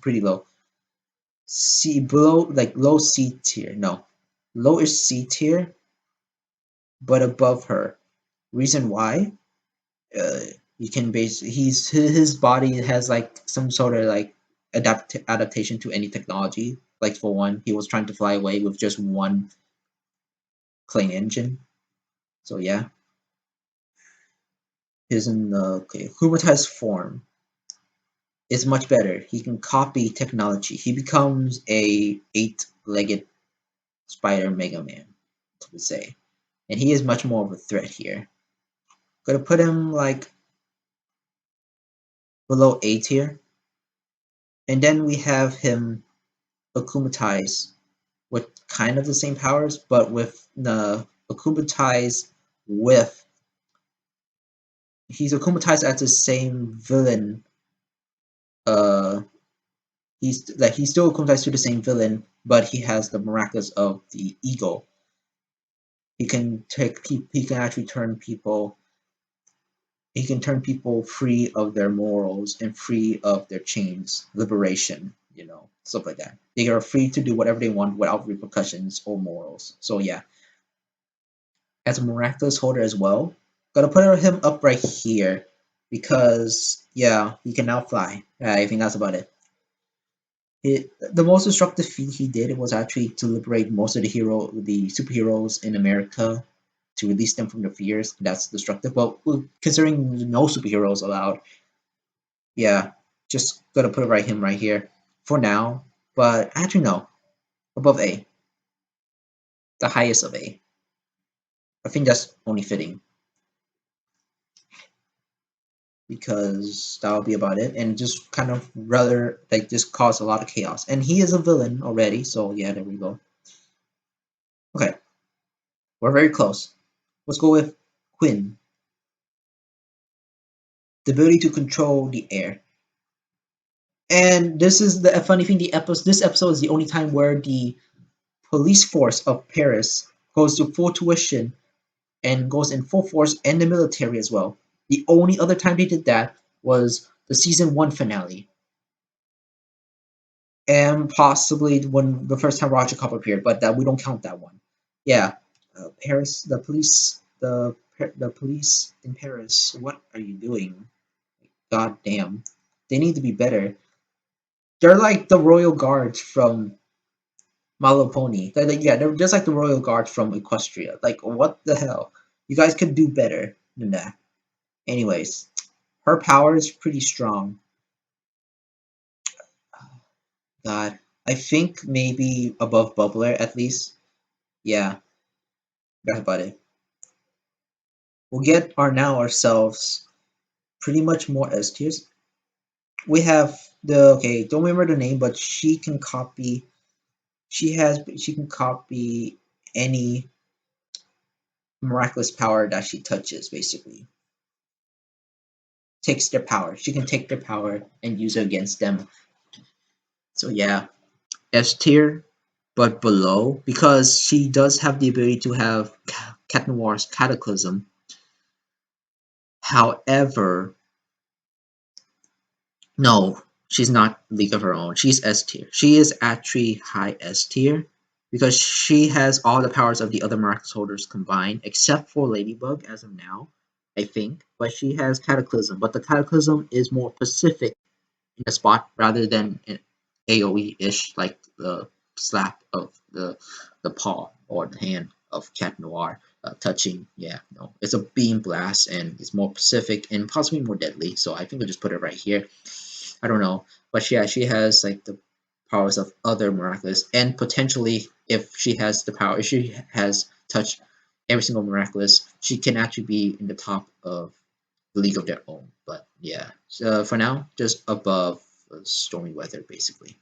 pretty low. C below, like low C tier. No, lowish C tier, but above her. Reason why? uh, you can base his body has like some sort of like adaptation to any technology. Like for one, he was trying to fly away with just one plane engine. So yeah, his okay, humanized form is much better. He can copy technology. He becomes a eight-legged spider Mega Man, I would say, and he is much more of a threat here. Gonna put him like below A tier, and then we have him akumatized with kind of the same powers, but with the akumatized with he's akumatized as the same villain. Uh, he's still akumatized to the same villain, but he has the miraculous of the eagle. He can actually turn people. He can turn people free of their morals and free of their chains, liberation, stuff like that. They are free to do whatever they want without repercussions or morals. So yeah, as a miraculous holder as well. Gotta put him up right here because yeah, he can now fly. I think that's about it. The most destructive feat he did was actually to liberate most of the superheroes in America, to release them from their fears. That's destructive. But considering no superheroes allowed, yeah, just gotta put him right here for now. But actually no, above A, the highest of A. I think that's only fitting, because that'll be about it, and just kind of rather like just cause a lot of chaos. And he is a villain already, so yeah, there we go. Okay, we're very close. Let's go with Quinn. The ability to control the air. And this is the funny thing, this episode is the only time where the police force of Paris goes to full tuition and goes in full force, and the military as well. The only other time they did that was the season 1 finale, and possibly when the first time Roger Cop appeared, but that we don't count that one. Yeah, Paris, the police in Paris. What are you doing? God damn, they need to be better. They're like the royal guards from Maloponi. They're just like the royal guards from Equestria. Like what the hell? You guys could do better than that. Anyways, her power is pretty strong. God. I think maybe above Bubbler at least. Yeah, that's about it. We'll get our now ourselves pretty much more S tiers. We have the okay, don't remember the name, but she can copy. She can copy any miraculous power that she touches. Basically, takes their power. She can take their power and use it against them. So yeah, S tier, but below because she does have the ability to have Cat Noir's Cataclysm. However, no, she's not League of Her Own. She's S tier. She is actually high S tier because she has all the powers of the other Miraculous holders combined, except for Ladybug as of now, I think. But she has Cataclysm. But the Cataclysm is more specific in a spot rather than an AoE-ish like the slap of the paw or the hand of Cat Noir touching. Yeah, no, it's a beam blast and it's more specific and possibly more deadly. So I think we'll just put it right here. I don't know, but yeah, she has like the powers of other miraculous, and potentially if she has the power, if she has touched every single miraculous, she can actually be in the top of the league of their own. But yeah, so for now, just above stormy weather, basically.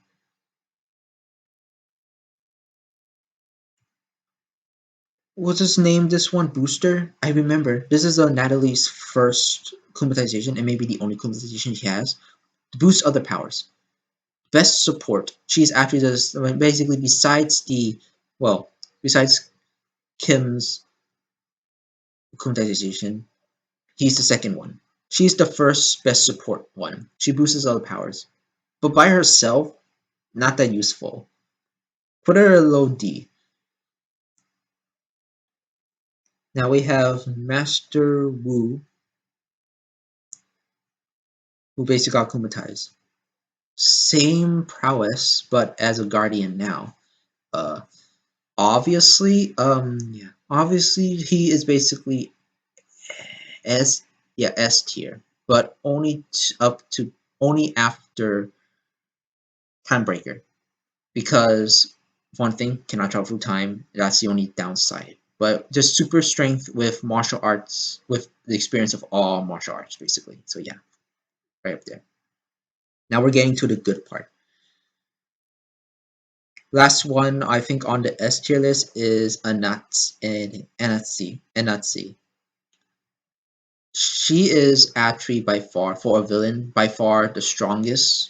We'll just name this one Booster. I remember this is Natalie's first Kumatization and maybe the only Kumatization she has to boost other powers. Best support. She's actually just basically besides the well, besides Kim's Kumatization, he's the second one. She's the first best support one. She boosts other powers. But by herself, not that useful. Put her a low D. Now we have Master Wu, who basically got Kumatized. Same prowess, but as a guardian now. Uh, obviously he is basically S, yeah, S tier, but only up to only after Timebreaker, because one thing cannot travel through time. That's the only downside. But just super strength with martial arts, with the experience of all martial arts, basically. So yeah, right up there. Now we're getting to the good part. Last one I think on the S tier list is Anats and Anatsi. She is actually by far for a villain by far the strongest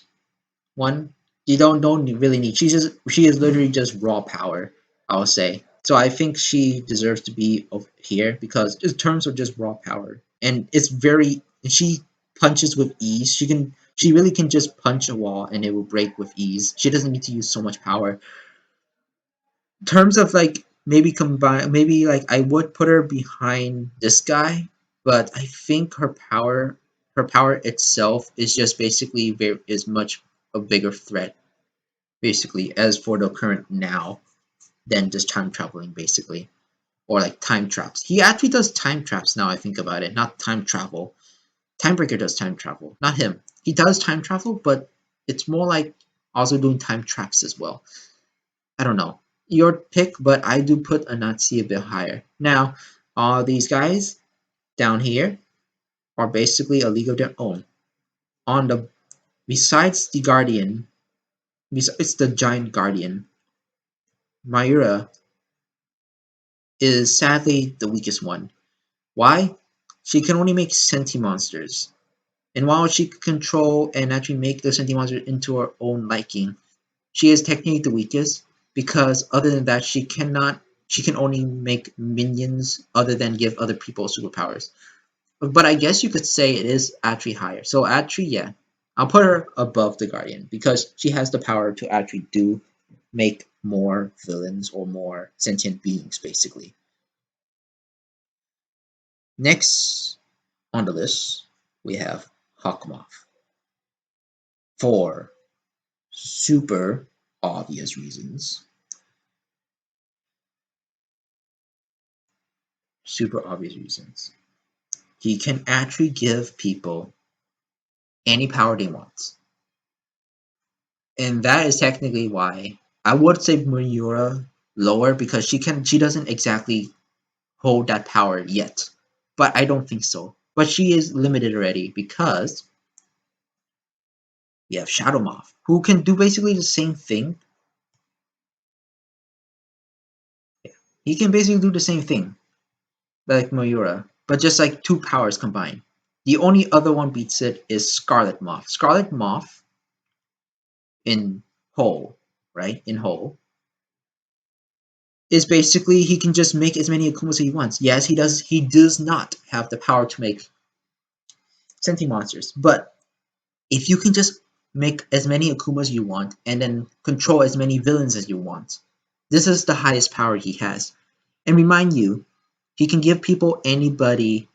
one. You don't really need. She is literally just raw power. I would say. So I think she deserves to be over here because in terms of just raw power, and it's very. She punches with ease. She really can just punch a wall and it will break with ease. She doesn't need to use so much power terms of like maybe combine maybe like I would put her behind this guy, but I think her power itself is just basically is much a bigger threat basically as for the current now than just time traveling basically or like time traps. He actually does time traps now I think about it, not time travel. Timebreaker does time travel, not him. He does time travel, but it's more like also doing time traps as well. I don't know your pick, but I do put a Nazi a bit higher. Now, all these guys down here are basically a league of their own. On the besides the Guardian, besides the giant Guardian, Myra is sadly the weakest one. Why? She can only make Sentimonsters. And while she can control and actually make the Sentimonster into her own liking, she is technically the weakest because other than that she can only make minions other than give other people superpowers. But I guess you could say it is actually higher. So actually yeah. I'll put her above the Guardian because she has the power to actually do make more villains or more sentient beings basically. Next on the list we have Hawkmoth for super obvious reasons. Super obvious reasons. He can actually give people any power they want. And that is technically why I would say Miura lower because she doesn't exactly hold that power yet. But I don't think so. But she is limited already because we have Shadow Moth, who can do basically the same thing. Yeah. He can basically do the same thing like Miura, but just like two powers combined. The only other one beats it is Scarlet Moth. Scarlet Moth in whole, right? In whole is basically he can just make as many Akumas as he wants. Yes, he does. He does not have the power to make Sentimonsters, but if you can just make as many Akumas you want and then control as many villains as you want, this is the highest power he has. And remind you, he can give people anybody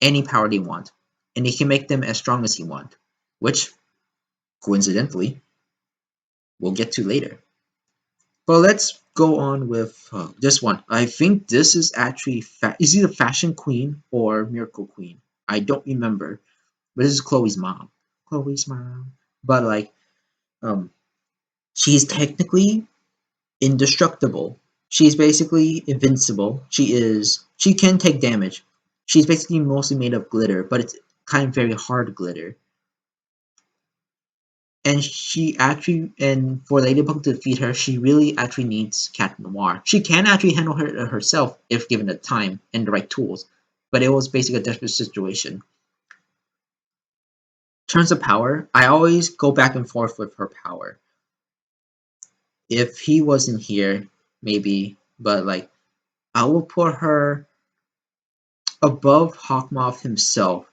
any power they want, and he can make them as strong as he want, which coincidentally we'll get to later. But let's go on with this one. I think this is actually is either Fashion Queen or Miracle Queen. I don't remember, but this is Chloe's mom. Chloe's mom. But like, um, she's technically indestructible. She's basically invincible. She can take damage. She's basically mostly made of glitter, but it's kind of very hard glitter. And for Ladybug to defeat her, she really actually needs Cat Noir. She can actually handle her herself if given the time and the right tools, but it was basically a desperate situation. In terms of power, I always go back and forth with her power. If he wasn't here, maybe, but like I will put her above Hawkmoth himself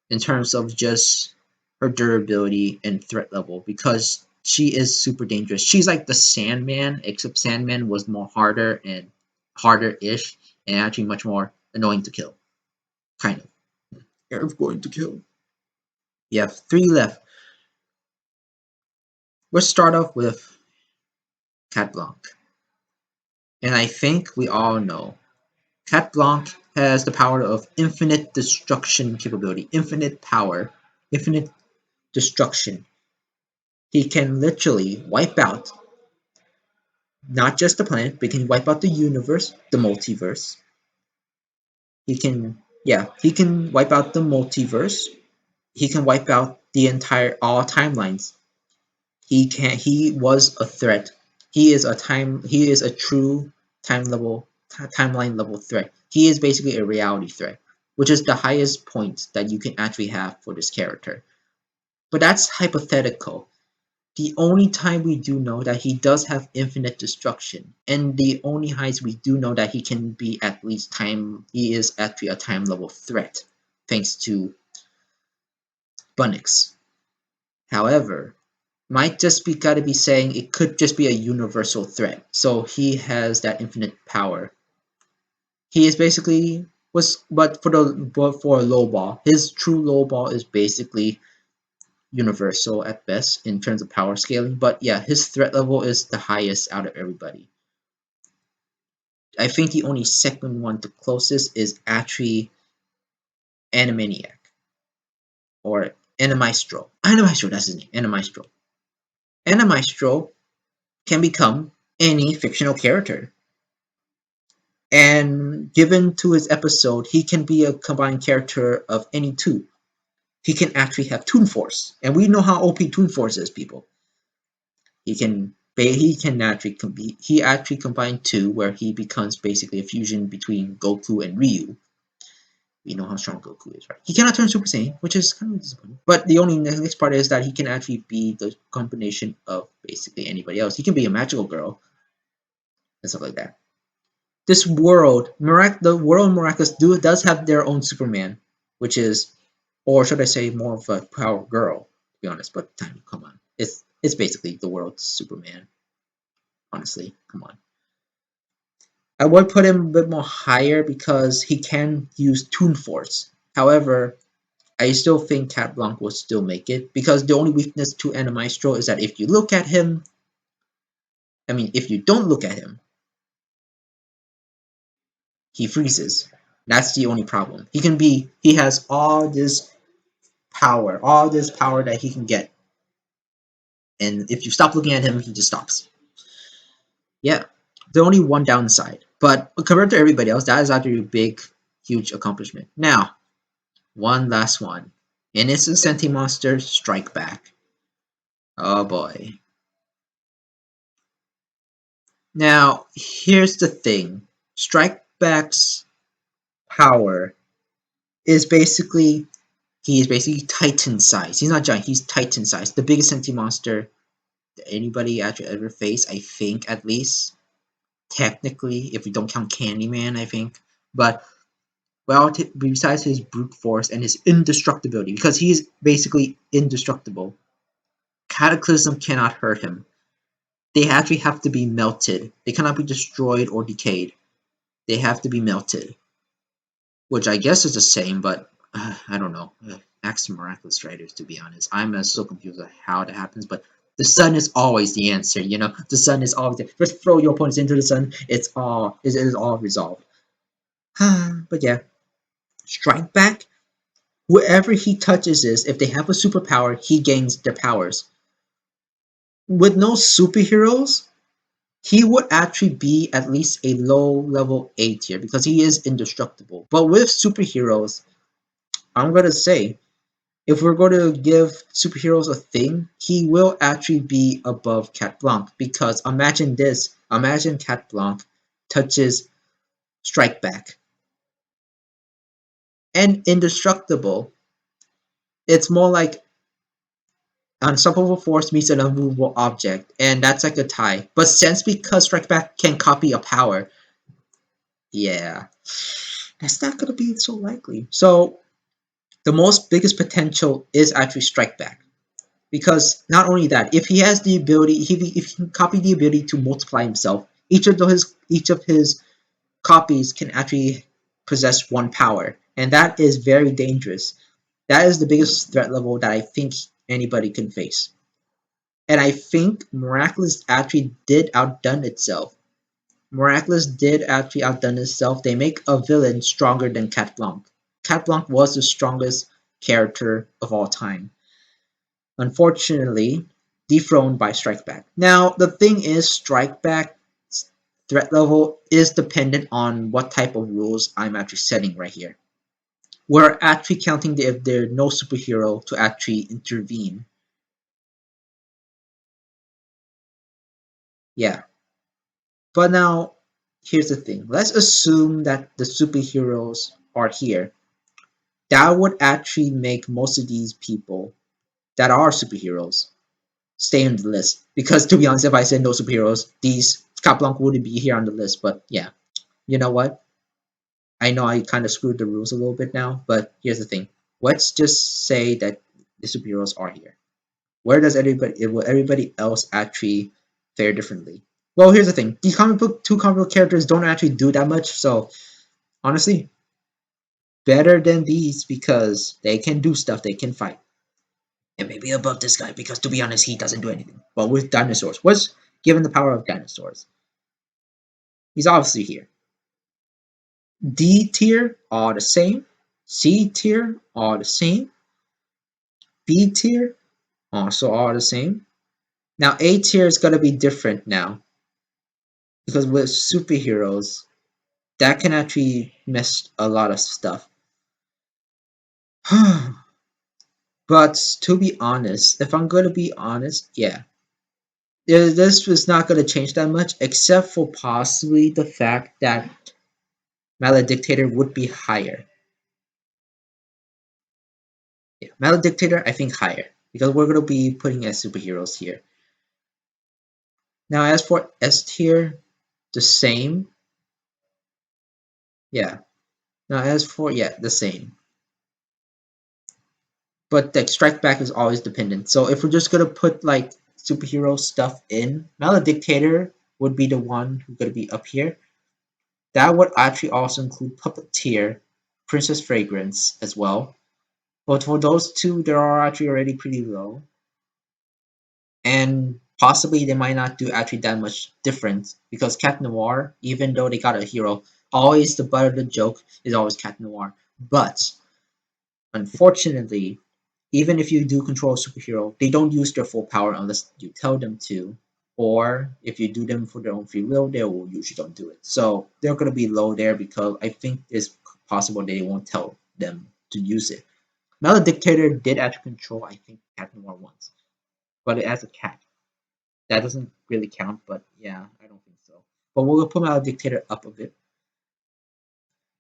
in terms of just her durability and threat level because she is super dangerous. She's like the Sandman, except Sandman was more harder and harder-ish and actually much more annoying to kill. Kind of. You're going to kill. You have 3 left. Let's start off with Cat Blanc. And I think we all know Cat Blanc has the power of infinite destruction capability, infinite power, infinite destruction. He can literally wipe out not just the planet, but he can wipe out the universe, the multiverse. He can wipe out the multiverse. He can wipe out the entire all timelines. He was a threat. He is a true timeline level threat. He is basically a reality threat, which is the highest point that you can actually have for this character. But that's hypothetical. The only time we do know that he does have infinite destruction, and the only highs we do know that he can be at least he is actually a time level threat, thanks to Bunnix. However, might just be gotta be saying it could just be a universal threat. So he has that infinite power. He is basically but for a low ball, his true low ball is basically universal at best in terms of power scaling. But yeah, his threat level is the highest out of everybody. I think the only second one to closest is actually Animaniac or Animaestro. Animaestro, that's his name. Animaestro. Animaestro can become any fictional character. And given to his episode, he can be a combined character of any two. He can actually have Toon Force, and we know how OP Toon Force is, people. He can actually he actually combined two, where he becomes basically a fusion between Goku and Ryu. We know how strong Goku is, right? He cannot turn Super Saiyan, which is kind of disappointing. But the only next part is that he can actually be the combination of basically anybody else. He can be a magical girl and stuff like that. This world, the world Miraculous does have their own Superman, which is, or should I say, more of a power girl, to be honest. But time, come on, it's basically the world's Superman. Honestly, come on. I would put him a bit more higher because he can use Toon Force. However, I still think Cat Blanc will still make it because the only weakness to Animaestro is that if you look at him, if you don't look at him, he freezes. That's the only problem. He has all this power that he can get, and if you stop looking at him, he just stops. Yeah, the only one downside, but compared to everybody else, that is actually a big, huge accomplishment. Now, one last one. Innocent Sentimonster Strike Back. Oh boy. Now, here's the thing. Strike Back's power is basically, he is basically Titan size. He's not giant, he's Titan size. The biggest Sentimonster that anybody actually ever faced, I think, at least. Technically, if we don't count Candyman, I think. But, well, besides his brute force and his indestructibility, because he is basically indestructible, Cataclysm cannot hurt him. They actually have to be melted. They cannot be destroyed or decayed. They have to be melted. Which I guess is the same, but I don't know. Ask the Miraculous Riders, to be honest. I'm so confused at how that happens, but the sun is always the answer, you know? The sun is always there. Just throw your opponents into the sun. It is all resolved. But yeah. Strike Back, whoever he touches is, if they have a superpower, he gains their powers. With no superheroes, he would actually be at least a low level A tier because he is indestructible. But with superheroes, I'm gonna say, if we're going to give superheroes a thing, he will actually be above Cat Blanc because imagine this. Imagine Cat Blanc touches Strike Back. And indestructible, it's more like unstoppable force meets an unmovable object, and that's like a tie. But since because Strike Back can copy a power, yeah, that's not gonna be so likely. So the most biggest potential is actually Strike Back. Because not only that, if he has the ability, if he can copy the ability to multiply himself, each of his copies can actually possess one power, and that is very dangerous. That is the biggest threat level that I think anybody can face. And I think Miraculous actually did outdone itself. Miraculous did actually outdone itself. They make a villain stronger than Cat Blanc. Cat Blanc was the strongest character of all time. Unfortunately, dethroned by Strike Back. Now, the thing is, Strike Back's threat level is dependent on what type of rules I'm actually setting right here. We're actually counting if there's no superhero to actually intervene. Yeah. But now, here's the thing. Let's assume that the superheroes are here. That would actually make most of these people that are superheroes stay on the list. Because to be honest, if I said no superheroes, these Caplanc wouldn't be here on the list. But yeah, you know what? I know I kind of screwed the rules a little bit now, but here's the thing. Let's just say that the superheroes are here. Where does will everybody else actually fare differently? Well, here's the thing. These two comic book characters don't actually do that much, so honestly, better than these because they can do stuff, they can fight. And maybe above this guy because to be honest, he doesn't do anything. But with dinosaurs, what's given the power of dinosaurs? He's obviously here. D tier are the same. C tier are the same. B tier also are the same. Now A tier is gonna be different now. Because with superheroes, that can actually mess a lot of stuff. But to be honest, if I'm gonna be honest, yeah. This was not gonna change that much, except for possibly the fact that Maledictator would be higher. Yeah, Maledictator, I think higher. Because we're gonna be putting as superheroes here. Now as for S tier, the same. Yeah. Now as for the same. But the strike back is always dependent. So if we're just gonna put like superhero stuff in, Maledictator would be the one who's gonna be up here. That would actually also include Puppeteer, Princess Fragrance as well. But for those two, they are actually already pretty low. And possibly they might not do actually that much difference because Cat Noir, even though they got a hero, always the butt of the joke is always Cat Noir. But unfortunately, even if you do control a superhero, they don't use their full power unless you tell them to, or if you do them for their own free will, they will usually don't do it. So they're gonna be low there because I think it's possible they won't tell them to use it. Now the dictator did actually control, I think, Cat Noir once, but as a cat. That doesn't really count, but yeah, I don't think so. But we'll put my dictator up a bit.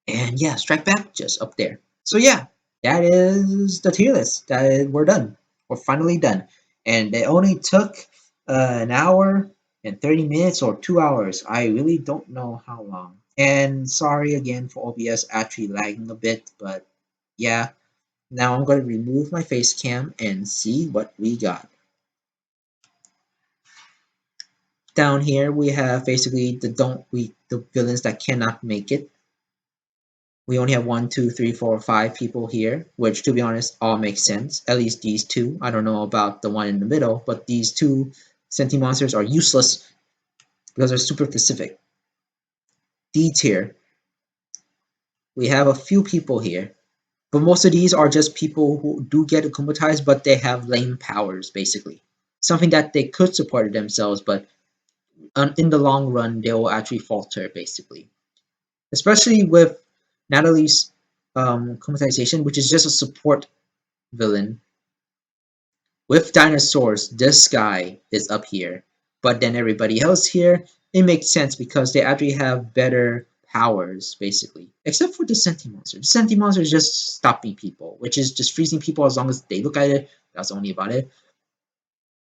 And yeah, strike back just up there. So yeah, that is the tier list. That we're done. We're finally done. And it only took an hour and 30 minutes or 2 hours. I really don't know how long. And sorry again for OBS actually lagging a bit, but yeah. Now I'm going to remove my face cam and see what we got. Down here we have basically the villains that cannot make it. We only have 1, 2, 3, 4, 5 people here, which to be honest all makes sense. At least these two. I don't know about the one in the middle, but these two Sentimonsters are useless because they're super specific. D tier. We have a few people here, but most of these are just people who do get akumatized, but they have lame powers basically. Something that they could support themselves, but in the long run they will actually falter basically. Especially with Natalie's comatization, which is just a support villain. With dinosaurs, this guy is up here, but then everybody else here, it makes sense because they actually have better powers, basically. Except for the Sentimonster. The Sentimonster is just stopping people, which is just freezing people as long as they look at it. That's only about it.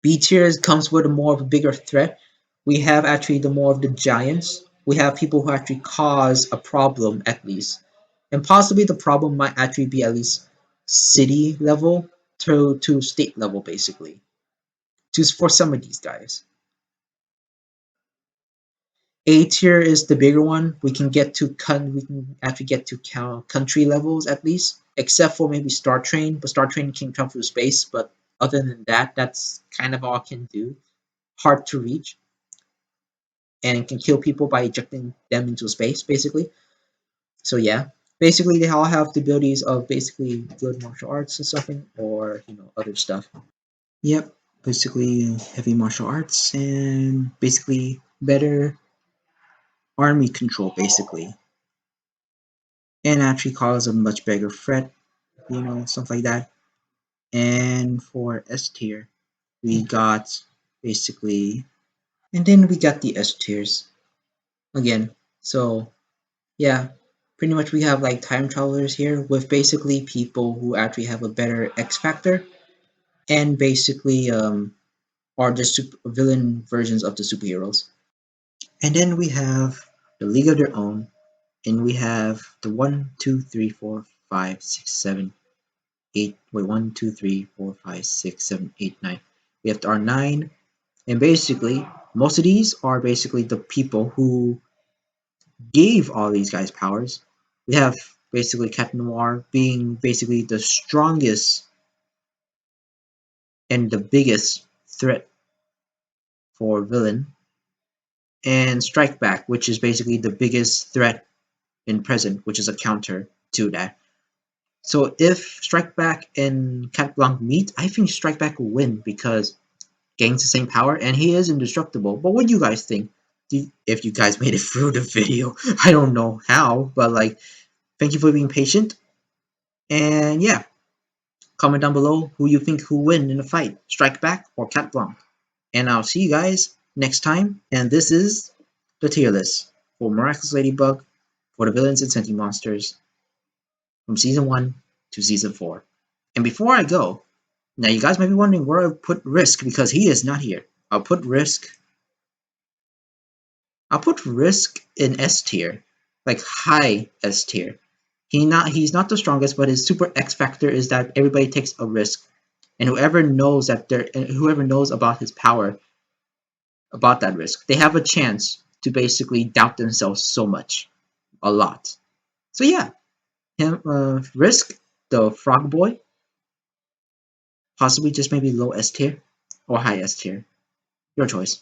B tier comes with a more of a bigger threat. We have actually the more of the giants. We have people who actually cause a problem at least. And possibly the problem might actually be at least city level to state level basically. Just for some of these guys. A tier is the bigger one. We can actually get to country levels at least, except for maybe Star Train. But Star Train can come through space. But other than that, that's kind of all it can do. Hard to reach, and can kill people by ejecting them into space, basically. So yeah, basically they all have the abilities of basically good martial arts or something, or other stuff. Yep, basically heavy martial arts and basically better army control, basically, and actually cause a much bigger threat, stuff like that. And for S tier, we got basically, and then we got the S tiers again. So yeah, pretty much we have like time travelers here with basically people who actually have a better X factor and basically are the villain versions of the superheroes. And then we have the League of Their Own, and we have the 1, 2, 3, 4, 5, 6, 7, 8. Wait, 1, 2, 3, 4, 5, 6, 7, 8, 9. We have our 9, and basically most of these are basically the people who gave all these guys powers. We have basically Cat Noir being basically the strongest and the biggest threat for villain, and Strike Back, which is basically the biggest threat in present, which is a counter to that. So if Strike Back and Cat Blanc meet, I think Strike Back will win because gains the same power and he is indestructible. But what do you guys think? If you guys made it through the video, I don't know how, but like, thank you for being patient. And yeah, comment down below who you think who win in the fight, Strike Back or Cat Blanc. And I'll see you guys next time. And this is the tier list for Miraculous Ladybug for the Villains and Sentimonsters from Season 1 to Season 4. And before I go, now you guys might be wondering where I put Risk because he is not here. I'll put Risk in S tier, like high S tier. He's not the strongest, but his super X factor is that everybody takes a risk, and whoever knows about his power, about that risk, they have a chance to basically doubt themselves so much, a lot. So yeah, Risk, the Frog Boy, possibly just maybe low S tier or high S tier, your choice.